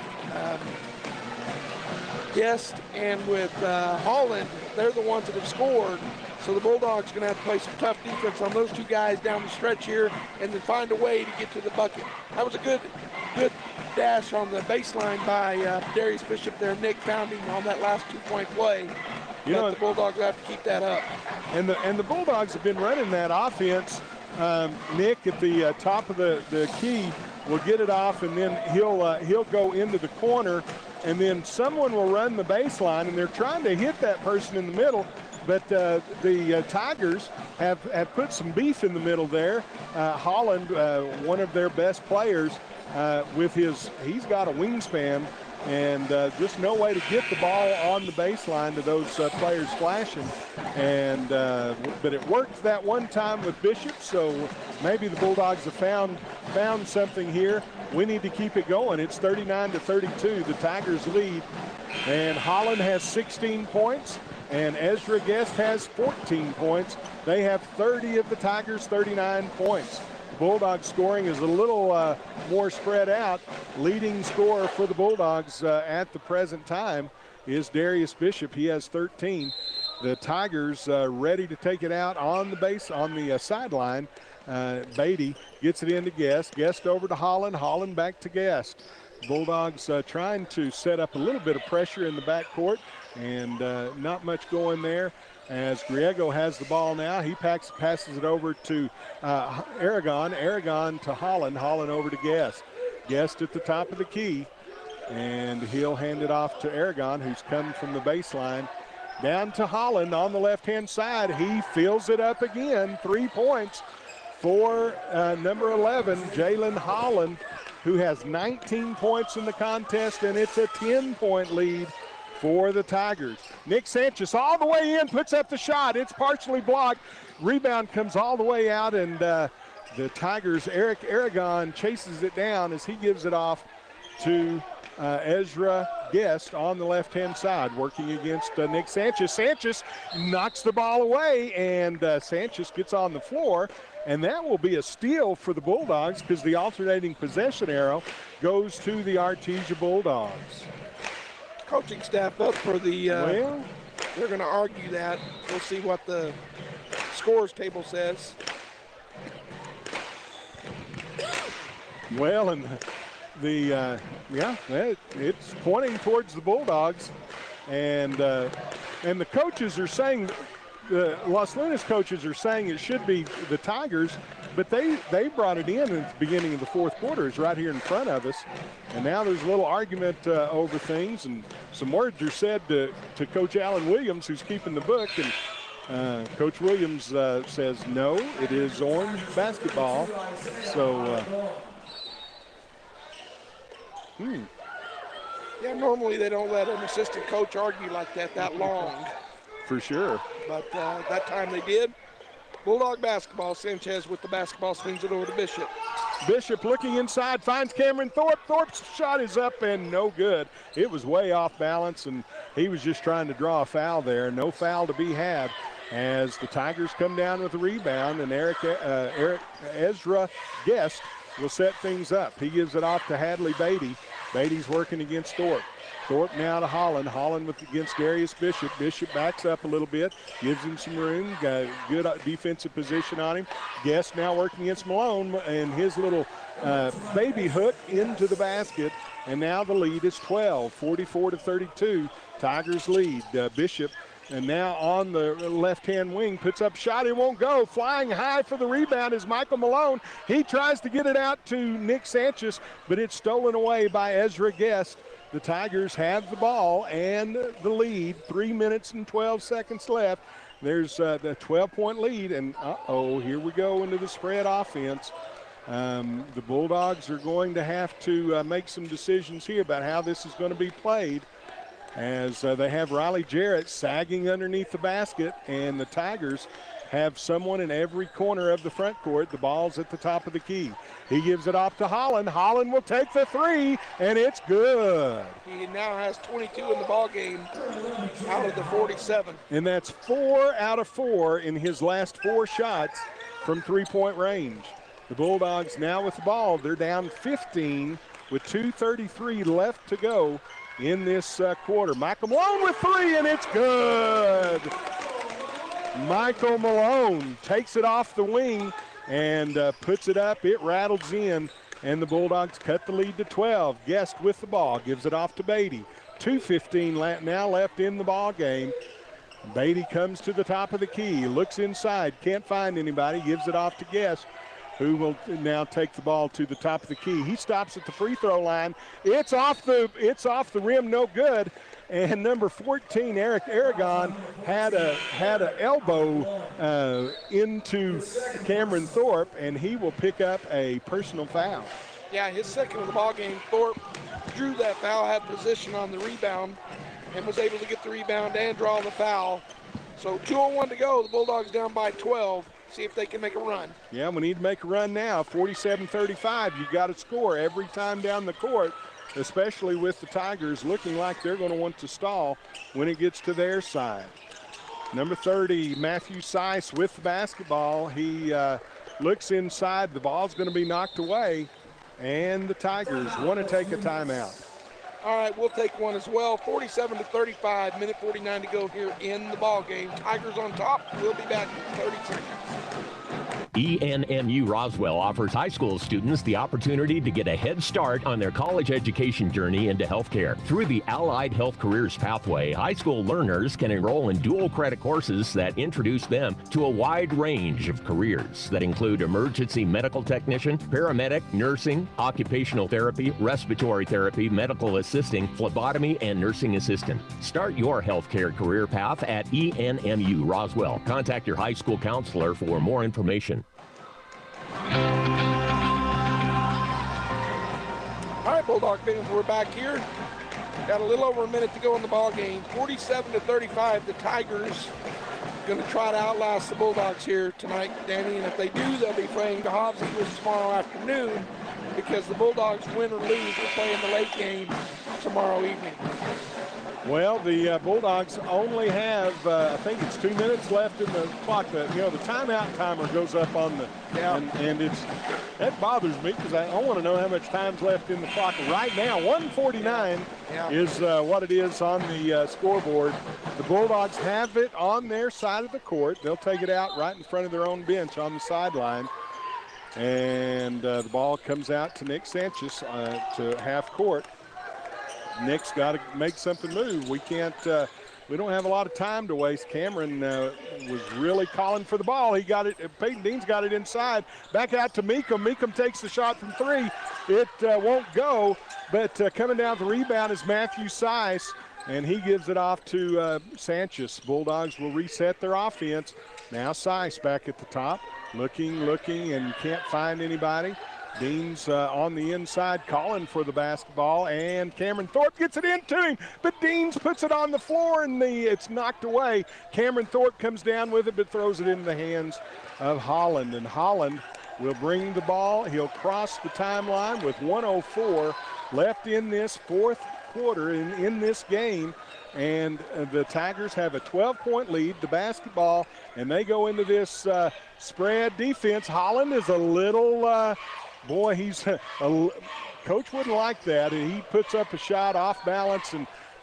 Guest and with Holland, they're the ones that have scored. So the Bulldogs are going to have to play some tough defense on those 2 guys down the stretch here and then find a way to get to the bucket. That was a good dash on the baseline by Darius Bishop there. Nick found him on that last 2-point play. The Bulldogs will have to keep that up. And the Bulldogs have been running that offense. Nick at the top of the key will get it off, and then he'll go into the corner, and then someone will run the baseline, and they're trying to hit that person in the middle. But the Tigers have put some beef in the middle there. Holland, one of their best players, he's got a wingspan and just no way to get the ball on the baseline to those players flashing. And but it worked that one time with Bishop, so maybe the Bulldogs have found something here. We need to keep it going. It's 39-32. The Tigers lead, and Holland has 16 points, and Ezra Guest has 14 points. They have 30 of the Tigers' 39 points. Bulldogs scoring is a little more spread out. Leading scorer for the Bulldogs at the present time is Darius Bishop. He has 13. The Tigers ready to take it out on the base, on the sideline. Beatty gets it into Guest. Guest over to Holland. Holland back to Guest. Bulldogs trying to set up a little bit of pressure in the backcourt, and not much going there. As Griego has the ball now, he passes it over to Aragon. Aragon to Holland. Holland over to Guest. Guest at the top of the key, and he'll hand it off to Aragon, who's come from the baseline. Down to Holland on the left-hand side. He fills it up again. 3 points for number 11, Jalen Holland, who has 19 points in the contest, and it's a 10-point lead for the Tigers. Nick Sanchez all the way in, puts up the shot. It's partially blocked. Rebound comes all the way out, and the Tigers, Eric Aragon, chases it down as he gives it off to Ezra Guest on the left-hand side, working against Nick Sanchez. Sanchez knocks the ball away, and Sanchez gets on the floor, and that will be a steal for the Bulldogs because the alternating possession arrow goes to the Artesia Bulldogs. Coaching staff up for the, they're going to argue that. We'll see what the scores table says. Well, and it's pointing towards the Bulldogs, and the coaches are saying, the Los Lunas coaches are saying it should be the Tigers, but they brought it in at the beginning of the fourth quarter. It's right here in front of us, and now there's a little argument over things, and some words are said to Coach Alan Williams, who's keeping the book, and Coach Williams says no, it is orange basketball. So. Yeah, normally they don't let an assistant coach argue like that long. For sure. But that time they did. Bulldog basketball. Sanchez with the basketball, swings it over to Bishop. Bishop looking inside, finds Cameron Thorpe. Thorpe's shot is up and no good. It was way off balance, and he was just trying to draw a foul there. No foul to be had as the Tigers come down with a rebound, and Ezra Guest will set things up. He gives it off to Hadley Beatty. Beatty's working against Thorpe. Thorpe now to Holland. Holland against Darius Bishop. Bishop backs up a little bit, gives him some room. Got good defensive position on him. Guest now working against Malone, and his little baby hook into the basket. And now the lead is 12, 44-32. Tigers lead. Bishop, and now on the left-hand wing, puts up shot. It won't go. Flying high for the rebound is Michael Malone. He tries to get it out to Nick Sanchez, but it's stolen away by Ezra Guest. The Tigers have the ball and the lead. 3 minutes and 12 seconds left. There's the 12-point lead, and here we go into the spread offense. The Bulldogs are going to have to make some decisions here about how this is going to be played, as they have Riley Jarrett sagging underneath the basket, and the Tigers have someone in every corner of the front court. The ball's at the top of the key. He gives it off to Holland. Holland will take the three, and it's good. He now has 22 in the ball game out of the 47. And that's 4 out of 4 in his last 4 shots from three-point range. The Bulldogs now with the ball. They're down 15 with 2:33 left to go in this quarter. Michael Malone with 3, and it's good. Michael Malone takes it off the wing and puts it up. It rattles in, and the Bulldogs cut the lead to 12. Guest with the ball, gives it off to Beatty. 2:15 now left in the ball game. Beatty comes to the top of the key, looks inside, can't find anybody, gives it off to Guest, who will now take the ball to the top of the key. He stops at the free throw line. It's off the rim, no good. And number 14, Eric Aragon, had a elbow into Cameron Thorpe, and he will pick up a personal foul. Yeah, his second of the ball game. Thorpe drew that foul, had position on the rebound, and was able to get the rebound and draw the foul. So 2:01 to go. The Bulldogs down by 12. See if they can make a run. Yeah, we need to make a run now. 47-35. You've got to score every time down the court, especially with the Tigers looking like they're going to want to stall when it gets to their side. Number 30, Matthew Seiss with the basketball. He looks inside. The ball's going to be knocked away, and the Tigers want to take a timeout. All right, we'll take one as well. 47-35, minute 49 to go here in the ball game. Tigers on top. We'll be back in 30 seconds. ENMU Roswell offers high school students the opportunity to get a head start on their college education journey into healthcare. Through the Allied Health Careers Pathway, high school learners can enroll in dual credit courses that introduce them to a wide range of careers that include emergency medical technician, paramedic, nursing, occupational therapy, respiratory therapy, medical assisting, phlebotomy, and nursing assistant. Start your healthcare career path at ENMU Roswell. Contact your high school counselor for more information. All right, Bulldog fans, we're back here. Got a little over a minute to go in the ball game. 47-35. The Tigers going to try to outlast the Bulldogs here tonight, Danny. And if they do, they'll be playing the Hobbs Eagles tomorrow afternoon, because the Bulldogs win or lose, will play in the late game tomorrow evening. Well, the Bulldogs only have, I think it's 2 minutes left in the clock. The timeout timer goes up on the, and that bothers me because I want to know how much time's left in the clock. Right now, 1:49 is what it is on the scoreboard. The Bulldogs have it on their side of the court. They'll take it out right in front of their own bench on the sideline. And the ball comes out to Nick Sanchez to half court. Nick's got to make something move. We can't, we don't have a lot of time to waste. Cameron was really calling for the ball. He got it, Peyton Dean's got it inside. Back out to Meekum. Meekum takes the shot from three. It won't go, but coming down the rebound is Matthew Seiss, and he gives it off to Sanchez. Bulldogs will reset their offense. Now Seiss back at the top, looking, and can't find anybody. Dean's on the inside calling for the basketball, and Cameron Thorpe gets it into him, but Dean's puts it on the floor, and it's knocked away. Cameron Thorpe comes down with it, but throws it into the hands of Holland, and Holland will bring the ball. He'll cross the timeline with 1:04 left in this fourth quarter in this game, and the Tigers have a 12-point lead, the basketball, and they go into this spread defense. Holland is a little... Boy, coach wouldn't like that, and he puts up a shot off balance,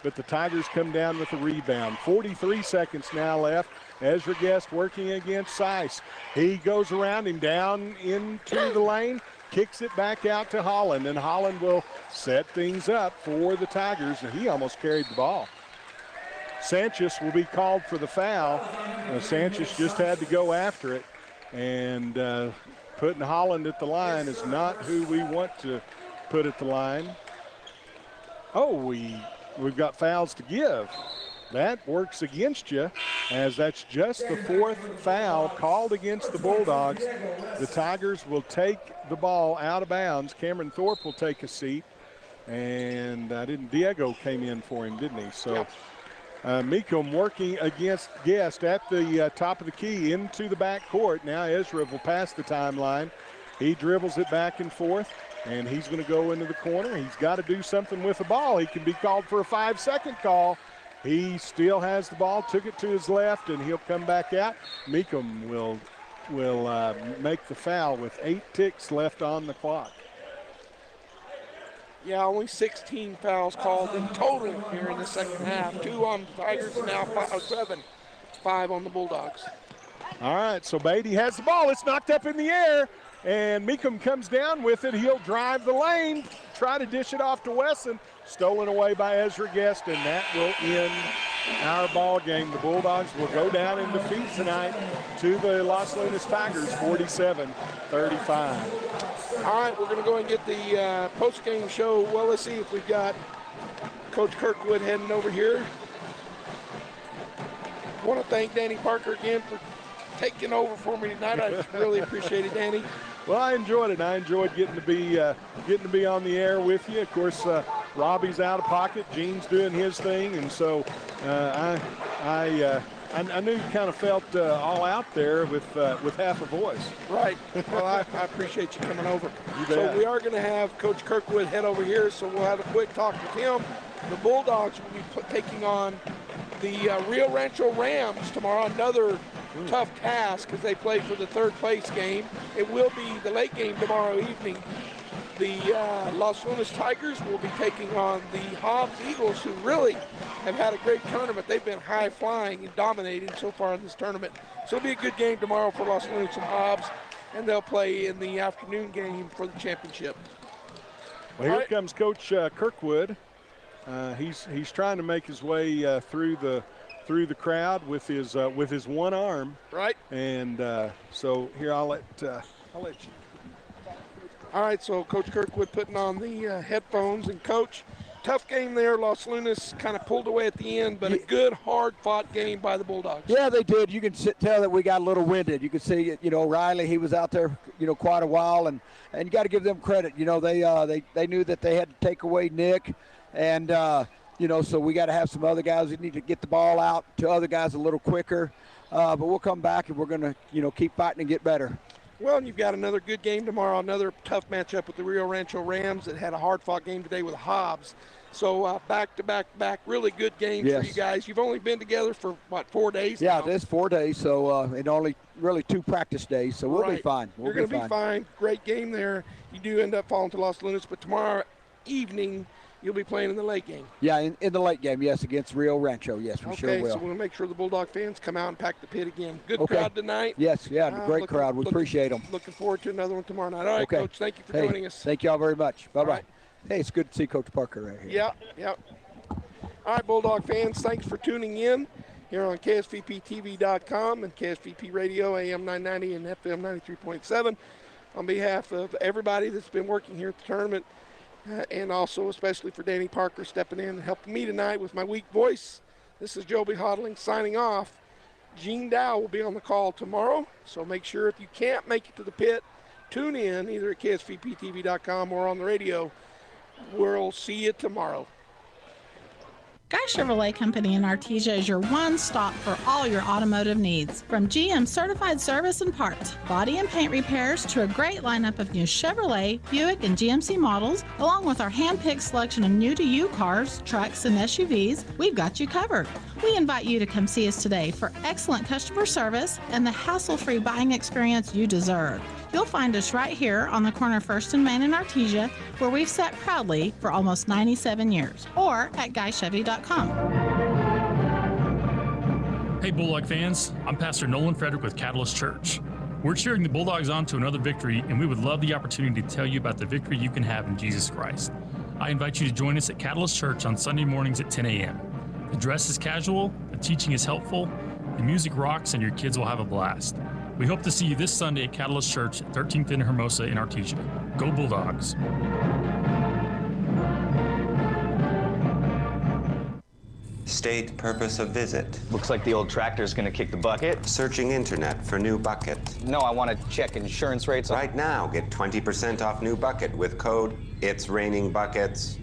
but the Tigers come down with a rebound. 43 seconds now left. Ezra Guest working against Seiss. He goes around him down into the lane, kicks it back out to Holland, and Holland will set things up for the Tigers, and he almost carried the ball. Sanchez will be called for the foul. Sanchez just had to go after it, and putting Holland at the line is not who we want to put at the line. Oh, we've got fouls to give. That works against you, as that's just the fourth foul called against the Bulldogs. The Tigers will take the ball out of bounds. Cameron Thorpe will take a seat, and Diego came in for him, didn't he? So Meekum working against Guest at the top of the key into the back court. Now Ezra will pass the timeline. He dribbles it back and forth, and he's going to go into the corner. He's got to do something with the ball. He can be called for a 5-second call. He still has the ball, took it to his left, and he'll come back out. Meekum will make the foul with 8 ticks left on the clock. Yeah, only 16 fouls called in total here in the second half. 2 on the Tigers, now 7. 5 on the Bulldogs. All right, so Beatty has the ball. It's knocked up in the air, and Meekum comes down with it. He'll drive the lane, try to dish it off to Wesson. Stolen away by Ezra Guest, and that will end our ball game. The Bulldogs will go down in defeat tonight to the Los Lunas Tigers, 47-35. All right, we're going to go and get the post-game show. Well, let's see if we've got Coach Kirkwood heading over here. I want to thank Danny Parker again for taking over for me tonight. I really appreciate it, Danny. Well, I enjoyed it. I enjoyed getting to be on the air with you. Of course, Robbie's out of pocket, Gene's doing his thing, and so I knew you kind of felt all out there with half a voice. Right. Well, I appreciate you coming over. You bet. So we are going to have Coach Kirkwood head over here, so we'll have a quick talk with him. The Bulldogs will be taking on the Rio Rancho Rams tomorrow, another tough task because they play for the third place game. It will be the late game tomorrow evening. The Los Lunas Tigers will be taking on the Hobbs Eagles, who really have had a great tournament. They've been high flying and dominating so far in this tournament. So it'll be a good game tomorrow for Los Lunas and Hobbs, and they'll play in the afternoon game for the championship. Well, here comes Coach Kirkwood. He's trying to make his way through the crowd with his one arm. Right. And so here I'll let you. All right, so Coach Kirkwood putting on the headphones. And, Coach, tough game there. Los Lunas kind of pulled away at the end, but a good, hard-fought game by the Bulldogs. Yeah, they did. You can tell that we got a little winded. You can see, Riley, he was out there, quite a while, and you got to give them credit. They knew that they had to take away Nick, and, so we got to have some other guys who need to get the ball out to other guys a little quicker. But we'll come back, and we're going to, keep fighting and get better. Well, and you've got another good game tomorrow, another tough matchup with the Rio Rancho Rams that had a hard-fought game today with Hobbs. So back-to-back, really good games for you guys. You've only been together for, 4 days now? Yeah, this 4 days, so and only really 2 practice days, so we'll be fine. You're going to be fine. Great game there. You do end up falling to Los Lunas, but tomorrow evening you'll be playing in the late game. Yeah, in the late game, yes, against Rio Rancho. Yes, we sure will. Okay, so we'll make sure the Bulldog fans come out and pack the pit again. Good crowd tonight. Yes, great crowd. We appreciate them. Looking forward to another one tomorrow night. All right, Coach, thank you for joining us. Thank you all very much. Bye-bye. Right. Hey, it's good to see Coach Parker right here. Yeah. All right, Bulldog fans, thanks for tuning in here on KSVPTV.com and KSVP Radio, AM 990 and FM 93.7. On behalf of everybody that's been working here at the tournament, and also especially for Danny Parker stepping in and helping me tonight with my weak voice. This is Joby Hodling signing off. Gene Dow will be on the call tomorrow, so make sure if you can't make it to the pit, tune in either at KSVPTV.com or on the radio. We'll see you tomorrow. Guy Chevrolet Company in Artesia is your one-stop for all your automotive needs. From GM certified service and parts, body and paint repairs, to a great lineup of new Chevrolet, Buick, and GMC models, along with our hand-picked selection of new-to-you cars, trucks, and SUVs, we've got you covered. We invite you to come see us today for excellent customer service and the hassle-free buying experience you deserve. You'll find us right here on the corner of 1st and Main in Artesia, where we've sat proudly for almost 97 years, or at GuyChevy.com. Hey Bulldog fans, I'm Pastor Nolan Frederick with Catalyst Church. We're cheering the Bulldogs on to another victory, and we would love the opportunity to tell you about the victory you can have in Jesus Christ. I invite you to join us at Catalyst Church on Sunday mornings at 10 a.m. The dress is casual, the teaching is helpful, the music rocks, and your kids will have a blast. We hope to see you this Sunday at Catalyst Church at 13th and Hermosa in Artesia. Go Bulldogs! State purpose of visit. Looks like the old tractor's gonna kick the bucket. Searching internet for new bucket. No, I want to check insurance rates. Right now, get 20% off new bucket with code It's Raining Buckets.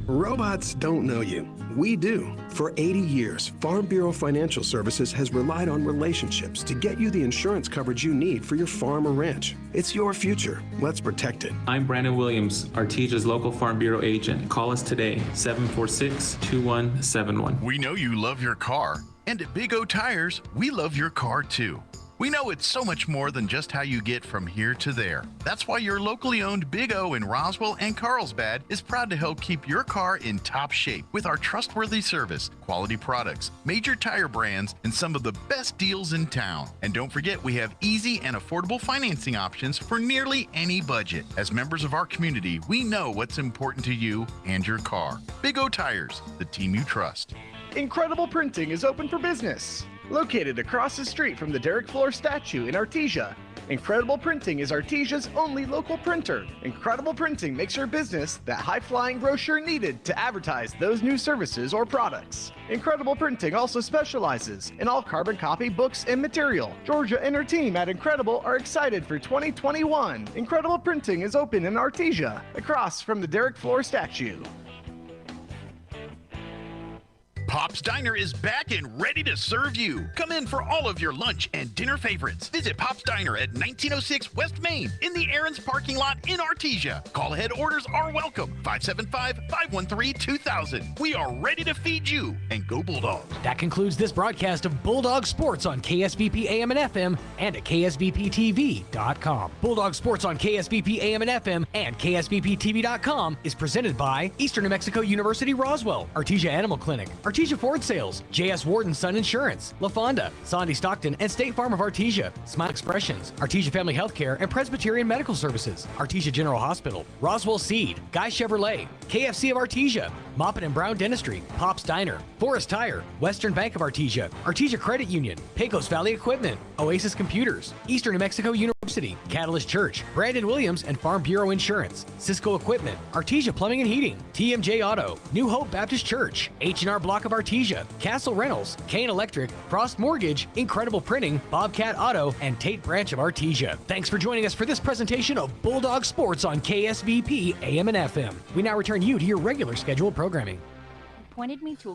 Robots don't know you. We do. For 80 years, Farm Bureau Financial Services has relied on relationships to get you the insurance coverage you need for your farm or ranch. It's your future. Let's protect it. I'm Brandon Williams, Artesia's local Farm Bureau agent. Call us today, 746-2171. We know you love your car, and at Big O Tires, we love your car too. We know it's so much more than just how you get from here to there. That's why your locally owned Big O in Roswell and Carlsbad is proud to help keep your car in top shape with our trustworthy service, quality products, major tire brands, and some of the best deals in town. And don't forget, we have easy and affordable financing options for nearly any budget. As members of our community, we know what's important to you and your car. Big O Tires, the team you trust. Incredible Printing is open for business. Located across the street from the Derek Floor statue in Artesia, Incredible Printing is Artesia's only local printer. Incredible Printing makes your business that high-flying brochure needed to advertise those new services or products. Incredible Printing also specializes in all carbon copy books and material. Georgia and her team at Incredible are excited for 2021. Incredible Printing is open in Artesia, across from the Derek Floor statue. Pop's Diner is back and ready to serve you. Come in for all of your lunch and dinner favorites. Visit Pop's Diner at 1906 West Main in the Aaron's parking lot in Artesia. Call ahead orders are welcome. 575-513-2000. We are ready to feed you, and go Bulldogs. That concludes this broadcast of Bulldog Sports on KSVP AM and FM and at KSVPTV.com. Bulldog Sports on KSVP AM and FM and KSVPTV.com is presented by Eastern New Mexico University Roswell, Artesia Animal Clinic, Artesia Ford Sales, J.S. Ward & Son Insurance, La Fonda, Sandy Stockton, and State Farm of Artesia, Smile Expressions, Artesia Family Healthcare and Presbyterian Medical Services, Artesia General Hospital, Roswell Seed, Guy Chevrolet, KFC of Artesia, Moppet and Brown Dentistry, Pop's Diner, Forest Tire, Western Bank of Artesia, Artesia Credit Union, Pecos Valley Equipment, Oasis Computers, Eastern New Mexico University, Catalyst Church, Brandon Williams and Farm Bureau Insurance, Cisco Equipment, Artesia Plumbing and Heating, TMJ Auto, New Hope Baptist Church, H&R Block of Artesia, Castle Rentals, Kane Electric, Frost Mortgage, Incredible Printing, Bobcat Auto, and Tate Branch of Artesia. Thanks for joining us for this presentation of Bulldog Sports on KSVP AM and FM. We now return you to your regular scheduled programming. Pointed me to a